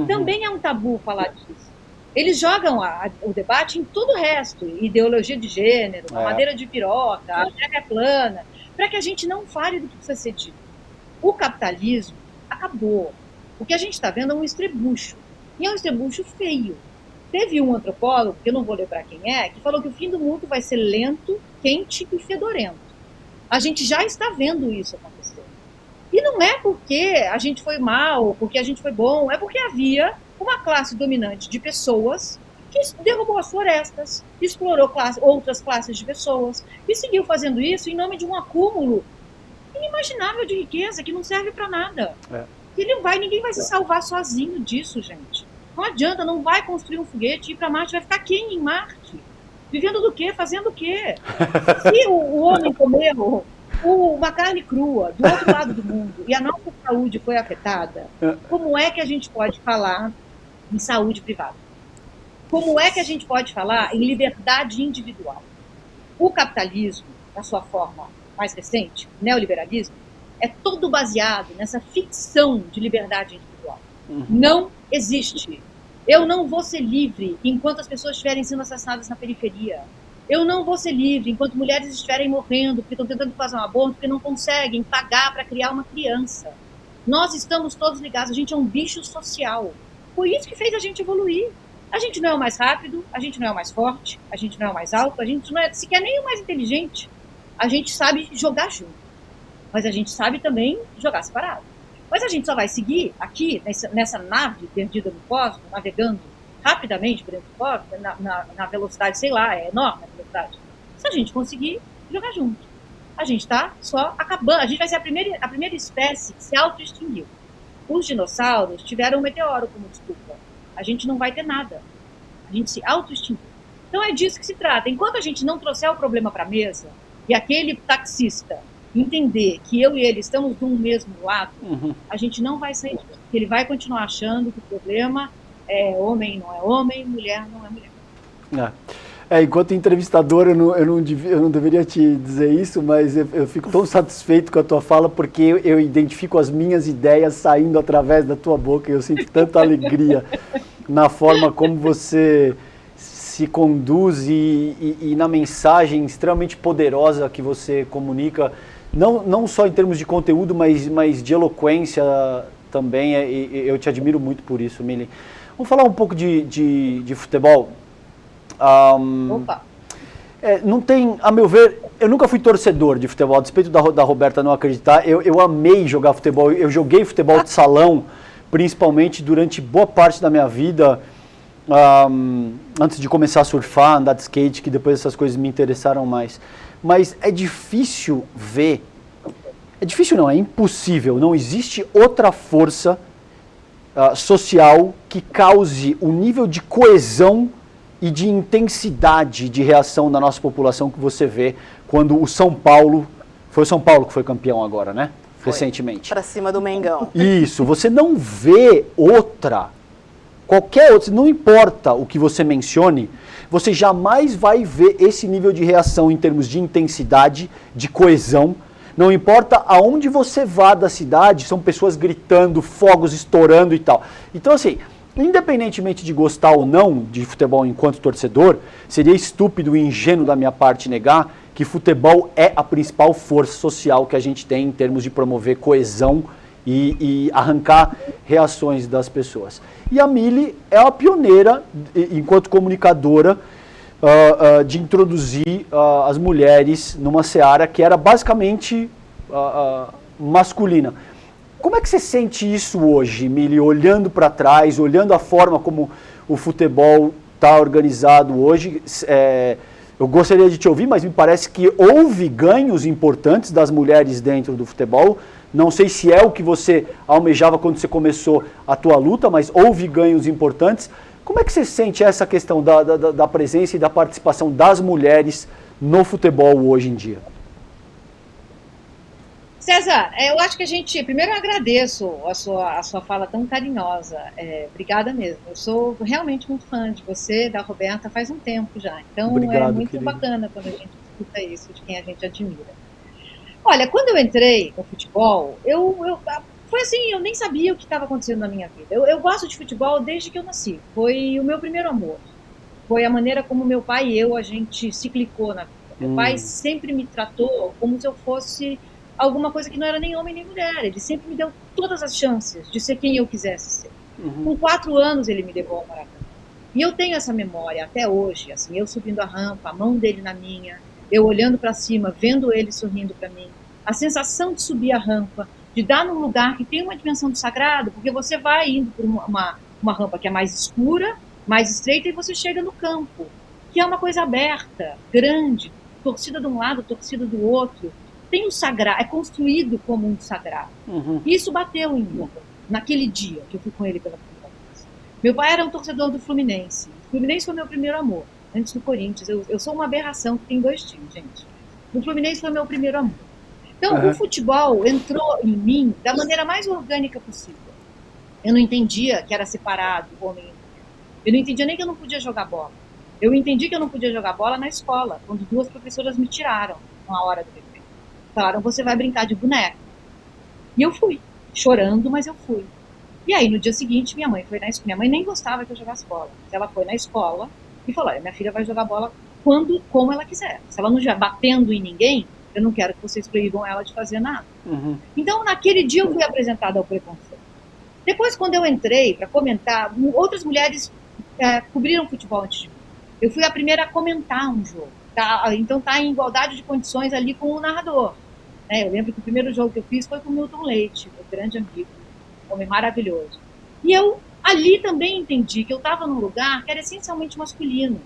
Também é um tabu falar disso. Eles jogam o debate em todo o resto, ideologia de gênero, a madeira de piroca, a terra é plana, para que a gente não fale do que precisa ser dito. O capitalismo acabou. O que a gente está vendo é um estrebucho. E é um estrebucho feio. Teve um antropólogo, que eu não vou lembrar quem é, que falou que o fim do mundo vai ser lento, quente e fedorento. A gente já está vendo isso acontecer. E não é porque a gente foi mal, porque a gente foi bom, é porque havia uma classe dominante de pessoas que derrubou as florestas, explorou outras classes de pessoas e seguiu fazendo isso em nome de um acúmulo inimaginável de riqueza que não serve para nada. Ninguém vai se salvar sozinho disso, gente. Não adianta, não vai construir um foguete e ir para Marte, vai ficar quem em Marte? Vivendo do quê? Fazendo o quê? Se o homem comeu uma carne crua do outro lado do mundo e a nossa saúde foi afetada, como é que a gente pode falar em saúde privada? Como é que a gente pode falar em liberdade individual? O capitalismo, na sua forma mais recente, o neoliberalismo, é todo baseado nessa ficção de liberdade individual. Não existe. Eu não vou ser livre enquanto as pessoas estiverem sendo assassinadas na periferia. Eu não vou ser livre enquanto mulheres estiverem morrendo porque estão tentando fazer um aborto porque não conseguem pagar para criar uma criança. Nós estamos todos ligados, a gente é um bicho social. Foi isso que fez a gente evoluir. A gente não é o mais rápido, a gente não é o mais forte, a gente não é o mais alto, a gente não é sequer nem o mais inteligente. A gente sabe jogar junto, mas a gente sabe também jogar separado. Mas a gente só vai seguir aqui, nessa nave perdida no cosmos, navegando rapidamente por dentro do cosmos, na velocidade, sei lá, é enorme a velocidade, se a gente conseguir jogar junto. A gente está só acabando, a gente vai ser a primeira espécie que se auto-extinguiu. Os dinossauros tiveram um meteoro como desculpa. A gente não vai ter nada. A gente se auto-extinguiu. Então é disso que se trata. Enquanto a gente não trouxer o problema para a mesa e aquele taxista entender que eu e ele estamos do mesmo lado, a gente não vai sair disso. Ele vai continuar achando que o problema é homem não é homem, mulher não é mulher. Enquanto entrevistador, eu não deveria te dizer isso, mas eu fico tão satisfeito com a tua fala, porque eu identifico as minhas ideias saindo através da tua boca, e eu sinto tanta alegria na forma como você se conduz e na mensagem extremamente poderosa que você comunica, não só em termos de conteúdo, mas de eloquência também. Eu te admiro muito por isso, Mili. Vamos falar um pouco de futebol. Opa! Não tem, a meu ver, eu nunca fui torcedor de futebol, a despeito da Roberta não acreditar, eu amei jogar futebol, eu joguei futebol de salão, principalmente durante boa parte da minha vida, antes de começar a surfar, andar de skate, que depois essas coisas me interessaram mais. Mas é difícil ver, é impossível, não existe outra força social que cause o nível de coesão e de intensidade de reação da nossa população que você vê quando o São Paulo, foi o São Paulo que foi campeão agora, né? Recentemente. Para cima do Mengão. Isso, você não vê qualquer outra, não importa o que você mencione, você jamais vai ver esse nível de reação em termos de intensidade, de coesão. Não importa aonde você vá da cidade, são pessoas gritando, fogos estourando e tal. Então, assim, independentemente de gostar ou não de futebol enquanto torcedor, seria estúpido e ingênuo da minha parte negar que futebol é a principal força social que a gente tem em termos de promover coesão e arrancar reações das pessoas. E a Mili é a pioneira, enquanto comunicadora, de introduzir as mulheres numa seara que era basicamente masculina. Como é que você sente isso hoje, Mili, olhando para trás, olhando a forma como o futebol está organizado hoje? Eu gostaria de te ouvir, mas me parece que houve ganhos importantes das mulheres dentro do futebol. Não sei se é o que você almejava quando você começou a tua luta, mas houve ganhos importantes. Como é que você sente essa questão da presença e da participação das mulheres no futebol hoje em dia? César, eu acho que primeiro eu agradeço a sua fala tão carinhosa, obrigada mesmo, eu sou realmente muito fã de você, da Roberta, faz um tempo já, então obrigado, é muito querido. Bacana quando a gente escuta isso, de quem a gente admira. Olha, quando eu entrei no futebol, foi assim, eu nem sabia o que estava acontecendo na minha vida, eu gosto de futebol desde que eu nasci, foi o meu primeiro amor, foi a maneira como meu pai e a gente se clicou na vida. Meu pai sempre me tratou como se eu fosse alguma coisa que não era nem homem nem mulher. Ele sempre me deu todas as chances de ser quem eu quisesse ser. Com 4 anos ele me levou ao Maracanã. E eu tenho essa memória até hoje, assim, eu subindo a rampa, a mão dele na minha, eu olhando para cima, vendo ele sorrindo para mim, a sensação de subir a rampa, de dar num lugar que tem uma dimensão do sagrado, porque você vai indo por uma rampa que é mais escura, mais estreita, e você chega no campo, que é uma coisa aberta, grande, torcida de um lado, torcida do outro, tem um sagrado, é construído como um sagrado. E isso bateu em mim, naquele dia que eu fui com ele pela primeira vez. Meu pai era um torcedor do Fluminense. O Fluminense foi meu primeiro amor, antes do Corinthians. Eu sou uma aberração que tem 2 times, gente. O Fluminense foi meu primeiro amor. Então, o futebol entrou em mim da maneira mais orgânica possível. Eu não entendia que era separado, homem e mulher. Eu não entendia nem que eu não podia jogar bola. Eu entendi que eu não podia jogar bola na escola, quando 2 professoras me tiraram uma hora do recreio. Falaram, você vai brincar de boneca. E eu fui, chorando, mas eu fui. E aí, no dia seguinte, minha mãe foi na escola. Minha mãe nem gostava que eu jogasse bola. Mas ela foi na escola e falou, olha, minha filha vai jogar bola como ela quiser. Se ela não estiver batendo em ninguém, eu não quero que vocês proíbam ela de fazer nada. Então, naquele dia, eu fui apresentada ao preconceito. Depois, quando eu entrei para comentar, outras mulheres cobriram futebol antes de mim. Eu fui a primeira a comentar um jogo. Então, tá em igualdade de condições ali com o narrador. Eu lembro que o primeiro jogo que eu fiz foi com o Milton Leite, meu grande amigo, um homem maravilhoso. E eu, ali, também entendi que eu estava num lugar que era essencialmente masculino.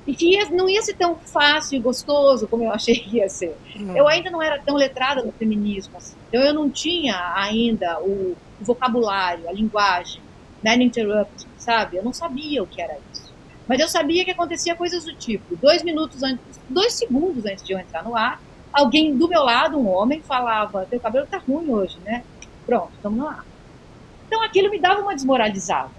E que não ia ser tão fácil e gostoso como eu achei que ia ser. Eu ainda não era tão letrada no feminismo assim. Então eu não tinha ainda o vocabulário, a linguagem, man interrupt, sabe? Eu não sabia o que era isso. Mas eu sabia que acontecia coisas do tipo, 2 segundos antes de eu entrar no ar, alguém do meu lado, um homem, falava, teu cabelo tá ruim hoje, né? Pronto, estamos no ar. Então aquilo me dava uma desmoralizada.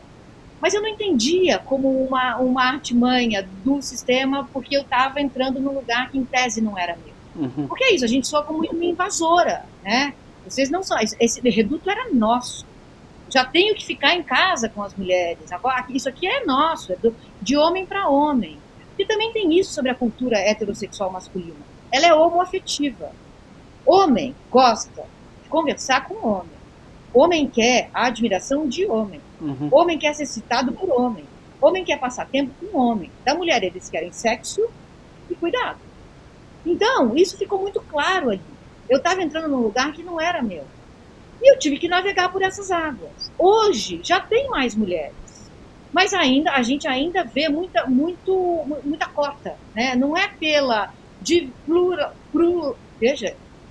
Mas eu não entendia como uma artimanha do sistema, porque eu estava entrando num lugar que, em tese, não era meu. Porque é isso, a gente soa como uma invasora, né? Vocês não são... Esse reduto era nosso. Já tenho que ficar em casa com as mulheres. Agora, isso aqui é nosso, de homem para homem. E também tem isso sobre a cultura heterossexual masculina. Ela é homoafetiva. Homem gosta de conversar com homem. Homem quer a admiração de homem. Homem quer ser citado por homem. Homem quer passar tempo com homem. Da mulher, eles querem sexo e cuidado. Então, isso ficou muito claro ali. Eu estava entrando num lugar que não era meu. E eu tive que navegar por essas águas. Hoje, já tem mais mulheres. Mas ainda, a gente ainda vê muita cota. Né? Não é pela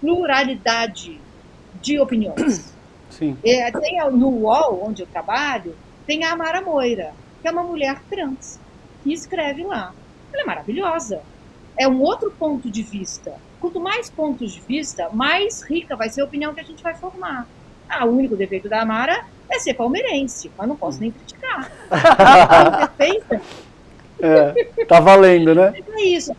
pluralidade de opiniões. Sim. Tem no UOL, onde eu trabalho, tem a Amara Moira, que é uma mulher trans, que escreve lá. Ela é maravilhosa. É um outro ponto de vista. Quanto mais pontos de vista, mais rica vai ser a opinião que a gente vai formar. O único defeito da Amara é ser palmeirense, mas não posso nem criticar. É perfeita. Tá valendo, né? É isso.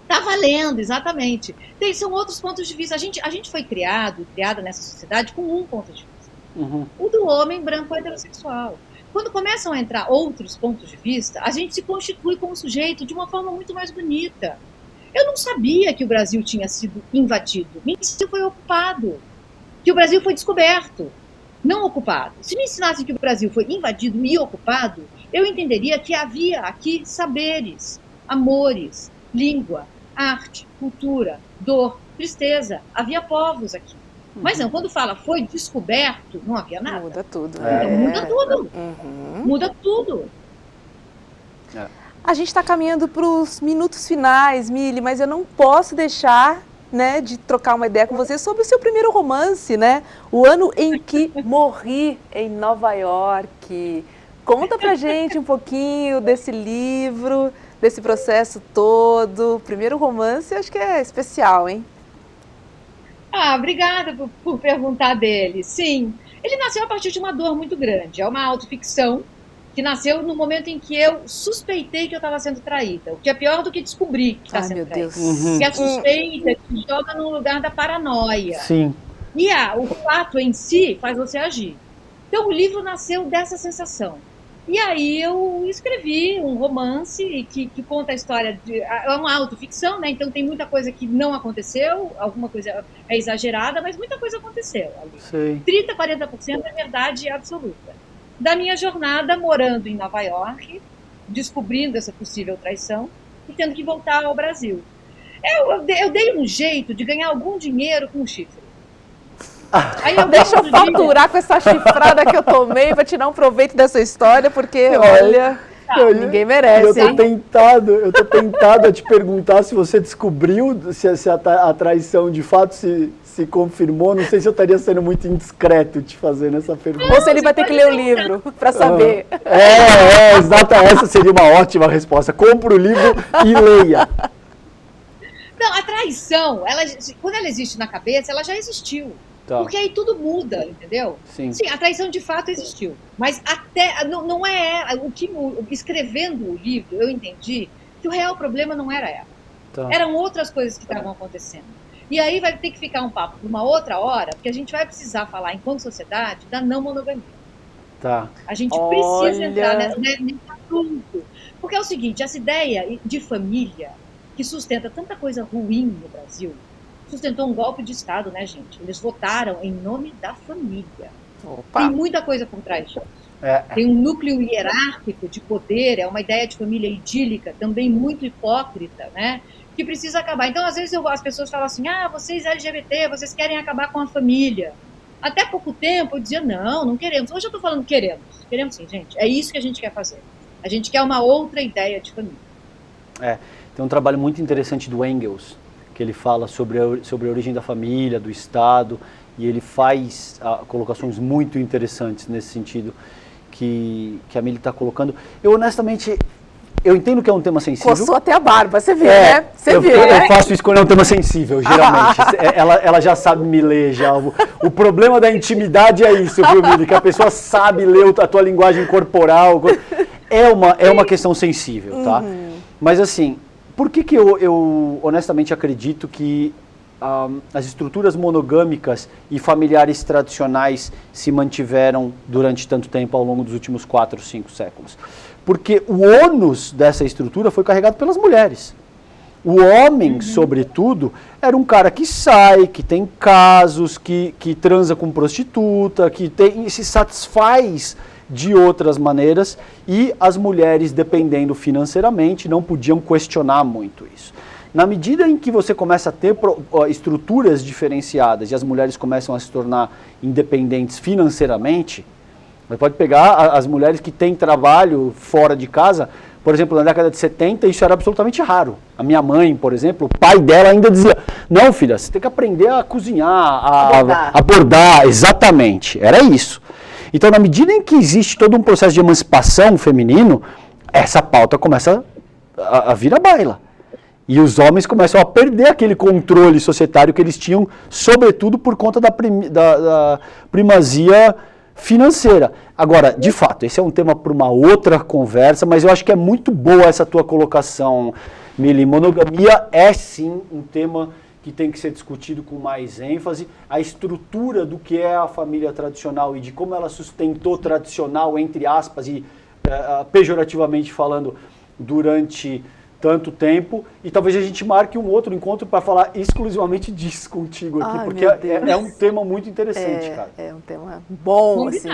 Tá valendo, exatamente. São outros pontos de vista. A gente foi criada nessa sociedade com um ponto de vista. O do homem branco heterossexual. Quando começam a entrar outros pontos de vista, a gente se constitui como sujeito de uma forma muito mais bonita. Eu não sabia que o Brasil tinha sido invadido. Me ensinaram que foi ocupado. Que o Brasil foi descoberto, não ocupado. Se me ensinassem que o Brasil foi invadido e ocupado, eu entenderia que havia aqui saberes, amores, língua, arte, cultura, dor, tristeza. Havia povos aqui. Mas não, quando fala foi descoberto, não havia nada. Muda tudo. Então, muda tudo. Muda tudo. A gente está caminhando para os minutos finais, Mili, mas eu não posso deixar, né, de trocar uma ideia com você sobre o seu primeiro romance, né? O ano em que morri em Nova York. Conta pra gente um pouquinho desse livro, desse processo todo. Primeiro romance, acho que é especial, hein? Obrigada por perguntar dele. Sim, ele nasceu a partir de uma dor muito grande. É uma autoficção que nasceu no momento em que eu suspeitei que eu estava sendo traída. O que é pior do que descobrir que está sendo traída. Que a suspeita te joga no lugar da paranoia. Sim. E o fato em si faz você agir. Então o livro nasceu dessa sensação. E aí eu escrevi um romance que conta a história é uma autoficção, né? Então tem muita coisa que não aconteceu, alguma coisa é exagerada, mas muita coisa aconteceu ali. Sei. 30, 40% é verdade absoluta. Da minha jornada morando em Nova York, descobrindo essa possível traição e tendo que voltar ao Brasil. Eu dei um jeito de ganhar algum dinheiro com o chifre. Aí deixa eu faturar com essa chifrada que eu tomei para tirar um proveito dessa história, porque, olha, ninguém merece. Eu tô tentado a te perguntar se você descobriu se a traição de fato se confirmou. Não sei se eu estaria sendo muito indiscreto te fazendo essa pergunta. Ou se ele vai ter que ler o livro para saber. Exato. Essa seria uma ótima resposta. Compre o livro e leia. Não, a traição, quando ela existe na cabeça, ela já existiu. Tá. Porque aí tudo muda, entendeu? Sim, a traição de fato existiu. Mas até não é escrevendo o livro, eu entendi que o real problema não era ela. Tá. Eram outras coisas que estavam acontecendo. E aí vai ter que ficar um papo por uma outra hora, porque a gente vai precisar falar, enquanto sociedade, da não monogamia. Tá. A gente precisa entrar nesse assunto. Porque é o seguinte, essa ideia de família que sustenta tanta coisa ruim no Brasil, sustentou um golpe de Estado, né, gente? Eles votaram em nome da família. Opa. Tem muita coisa por trás disso. Tem um núcleo hierárquico de poder, é uma ideia de família idílica, também muito hipócrita, né? Que precisa acabar. Então, às vezes, as pessoas falam assim, vocês LGBT, vocês querem acabar com a família. Até pouco tempo, eu dizia, não queremos. Hoje eu tô falando queremos. Queremos sim, gente. É isso que a gente quer fazer. A gente quer uma outra ideia de família. Tem um trabalho muito interessante do Engels, que ele fala sobre a origem da família, do Estado, e ele faz colocações muito interessantes nesse sentido que a Mili está colocando. Eu, honestamente, entendo que é um tema sensível. Coçou até a barba, você viu, né? Você viu, né? Eu faço isso quando é um tema sensível, geralmente. ela já sabe me ler, já. O problema da intimidade é isso, viu, Mili? Que a pessoa sabe ler a tua linguagem corporal. É uma questão sensível, tá? Mas, assim, por que eu honestamente acredito que as estruturas monogâmicas e familiares tradicionais se mantiveram durante tanto tempo ao longo dos últimos 4, 5 séculos? Porque o ônus dessa estrutura foi carregado pelas mulheres. O homem, sobretudo, era um cara que sai, que tem casos, que transa com prostituta, que se satisfaz de outras maneiras, e as mulheres, dependendo financeiramente, não podiam questionar muito isso. Na medida em que você começa a ter estruturas diferenciadas e as mulheres começam a se tornar independentes financeiramente, você pode pegar as mulheres que têm trabalho fora de casa. Por exemplo, na década de 70, isso era absolutamente raro. A minha mãe, por exemplo, o pai dela ainda dizia, não, filha, você tem que aprender a cozinhar, a bordar. Exatamente, era isso. Então, na medida em que existe todo um processo de emancipação feminino, essa pauta começa a vir à baila. E os homens começam a perder aquele controle societário que eles tinham, sobretudo por conta da primazia financeira. Agora, de fato, esse é um tema para uma outra conversa, mas eu acho que é muito boa essa tua colocação, Mili. Monogamia é sim um tema que tem que ser discutido com mais ênfase. A estrutura do que é a família tradicional e de como ela sustentou tradicional, entre aspas, e pejorativamente falando, durante tanto tempo, e talvez a gente marque um outro encontro para falar exclusivamente disso contigo aqui, porque é um tema muito interessante, cara. É um tema bom, assim.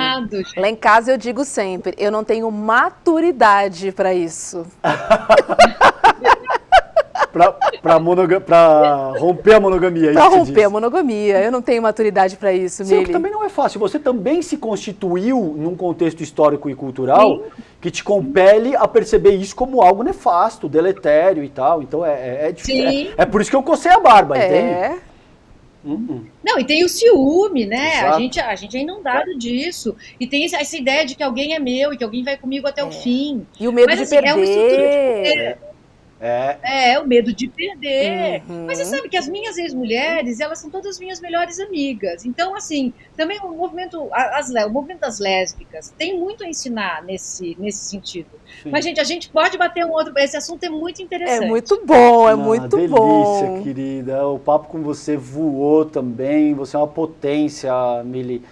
Lá em casa eu digo sempre, eu não tenho maturidade para isso. Para romper a monogamia. Para romper a monogamia. Eu não tenho maturidade para isso, Mili. Sim, que também não é fácil. Você também se constituiu num contexto histórico e cultural que te compele a perceber isso como algo nefasto, deletério e tal. Então é difícil. É por isso que eu cocei a barba, entende? Não, e tem o ciúme, né? A gente é inundado disso. E tem essa ideia de que alguém é meu e que alguém vai comigo até o fim. E o medo de perder. É uma estrutura de poder. O medo de perder. Mas você sabe que as minhas ex-mulheres, elas são todas minhas melhores amigas. Então, assim, também o movimento das lésbicas tem muito a ensinar nesse sentido. Sim. Mas, gente, a gente pode bater um outro... Esse assunto é muito interessante. É muito bom, muito bom. Delícia, querida. O papo com você voou também. Você é uma potência, Mili.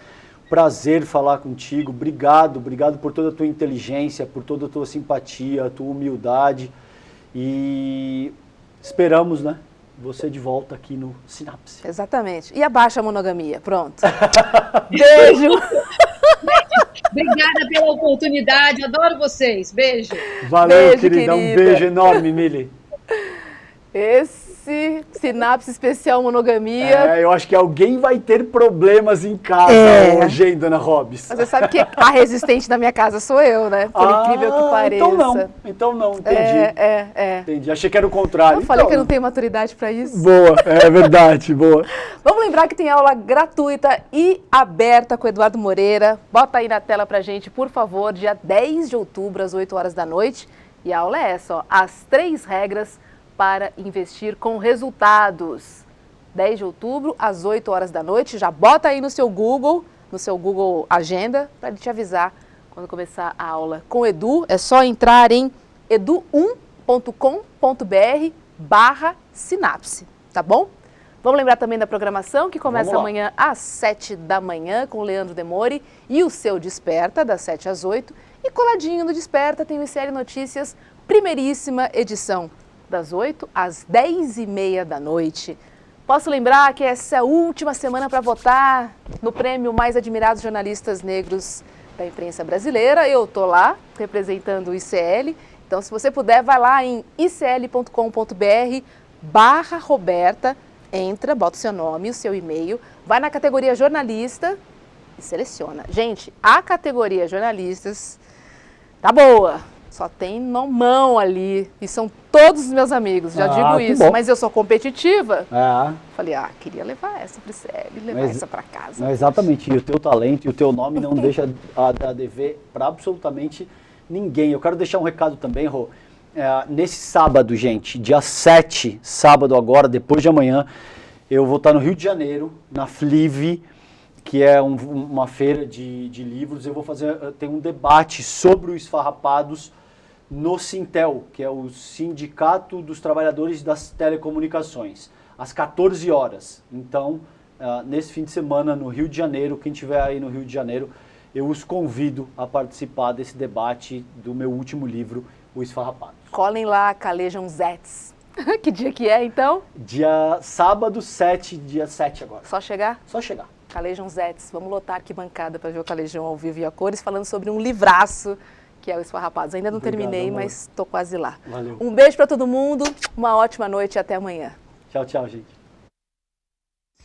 prazer falar contigo. Obrigado por toda a tua inteligência, por toda a tua simpatia, a tua humildade. E esperamos, né, você de volta aqui no Sinapse. Exatamente. E abaixa a monogamia. Pronto. Beijo. Obrigada pela oportunidade. Adoro vocês. Beijo. Valeu, Beijo, querida. Um beijo enorme, Mili. Esse Sinapse Especial Monogamia. Eu acho que alguém vai ter problemas em casa hoje, hein, dona Robs? Mas você sabe que a resistente da minha casa sou eu, né? Por incrível que pareça. Então não, entendi. Entendi, achei que era o contrário. Eu falei que eu não tenho maturidade para isso. Boa, é verdade, boa. Vamos lembrar que tem aula gratuita e aberta com o Eduardo Moreira. Bota aí na tela pra gente, por favor, dia 10 de outubro, às 8 horas da noite. E a aula é essa, ó, as 3 regras para investir com resultados. 10 de outubro, às 8 horas da noite. Já bota aí no seu Google Agenda, para ele te avisar quando começar a aula com o Edu. É só entrar em edu1.com.br/sinapse, tá bom? Vamos lembrar também da programação, que começa amanhã às 7 da manhã, com o Leandro Demore e o seu Desperta, das 7 às 8. E coladinho no Desperta tem o ICL Notícias, primeiríssima edição, das 8 às 10h30 da noite. Posso lembrar que essa é a última semana para votar no prêmio Mais Admirados Jornalistas Negros da Imprensa Brasileira. Eu estou lá, representando o ICL. Então, se você puder, vai lá em icl.com.br/Roberta, entra, bota o seu nome, o seu e-mail, vai na categoria jornalista e seleciona. Gente, a categoria jornalistas tá boa. Só tem mão ali, e são todos os meus amigos, já digo isso, bom. mas eu sou competitiva. Falei, queria levar essa para o ICL, levar essa para casa. Não, exatamente, e o teu talento e o teu nome não deixa a dever para absolutamente ninguém. Eu quero deixar um recado também, Rô. Nesse sábado, gente, dia 7, sábado agora, depois de amanhã, eu vou estar no Rio de Janeiro, na FLIV, que é uma feira de livros. Eu vou tem um debate sobre os esfarrapados no Sintel, que é o Sindicato dos Trabalhadores das Telecomunicações, às 14 horas. Então, nesse fim de semana, no Rio de Janeiro, quem estiver aí no Rio de Janeiro, eu os convido a participar desse debate do meu último livro, O Esfarrapado. Colhem lá, calejam Zets. Que dia que é, então? Sábado 7, dia 7 agora. Só chegar? Só chegar. Calejão Zets. Vamos lotar aqui bancada para ver o Calejão ao vivo e a cores, falando sobre um livraço, que é o Esfarrapados. Ainda não terminei, amor, mas estou quase lá. Valeu. Um beijo para todo mundo, uma ótima noite e até amanhã. Tchau, tchau, gente.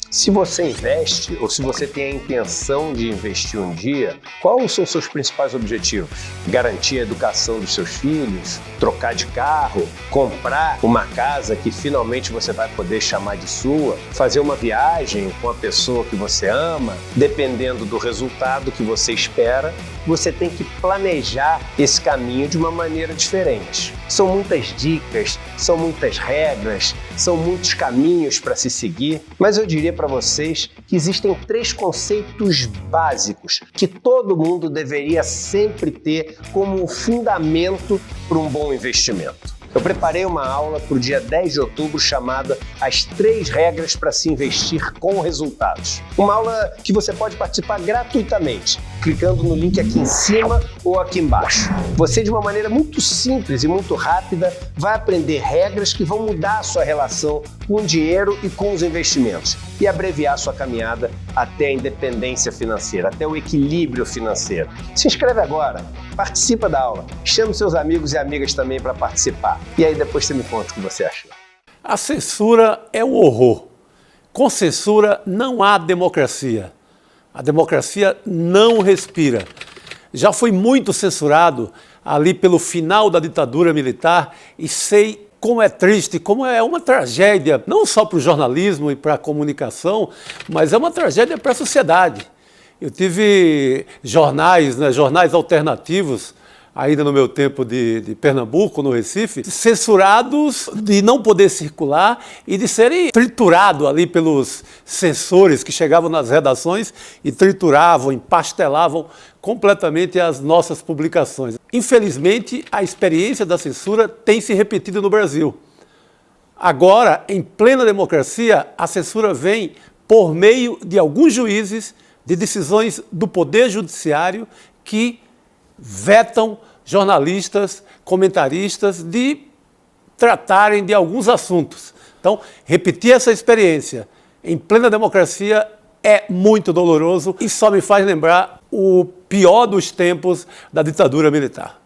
Se você investe ou se você tem a intenção de investir um dia, quais são os seus principais objetivos? Garantir a educação dos seus filhos? Trocar de carro? Comprar uma casa que finalmente você vai poder chamar de sua? Fazer uma viagem com a pessoa que você ama? Dependendo do resultado que você espera, você tem que planejar esse caminho de uma maneira diferente. São muitas dicas, são muitas regras, são muitos caminhos para se seguir, mas eu diria para vocês que existem 3 conceitos básicos que todo mundo deveria sempre ter como fundamento para um bom investimento. Eu preparei uma aula para o dia 10 de outubro chamada As 3 Regras para se Investir com Resultados. Uma aula que você pode participar gratuitamente, clicando no link aqui em cima ou aqui embaixo. Você, de uma maneira muito simples e muito rápida, vai aprender regras que vão mudar a sua relação com o dinheiro e com os investimentos e abreviar a sua caminhada até a independência financeira, até o equilíbrio financeiro. Se inscreve agora, participa da aula, chame seus amigos e amigas também para participar. E aí depois você me conta o que você achou. A censura é um horror. Com censura não há democracia. A democracia não respira. Já fui muito censurado ali pelo final da ditadura militar e sei como é triste, como é uma tragédia, não só para o jornalismo e para a comunicação, mas é uma tragédia para a sociedade. Eu tive jornais alternativos, ainda no meu tempo de Pernambuco, no Recife, censurados de não poder circular e de serem triturados ali pelos censores que chegavam nas redações e trituravam, empastelavam completamente as nossas publicações. Infelizmente, a experiência da censura tem se repetido no Brasil. Agora, em plena democracia, a censura vem por meio de alguns juízes de decisões do Poder Judiciário que vetam jornalistas, comentaristas de tratarem de alguns assuntos. Então, repetir essa experiência em plena democracia é muito doloroso e só me faz lembrar o pior dos tempos da ditadura militar.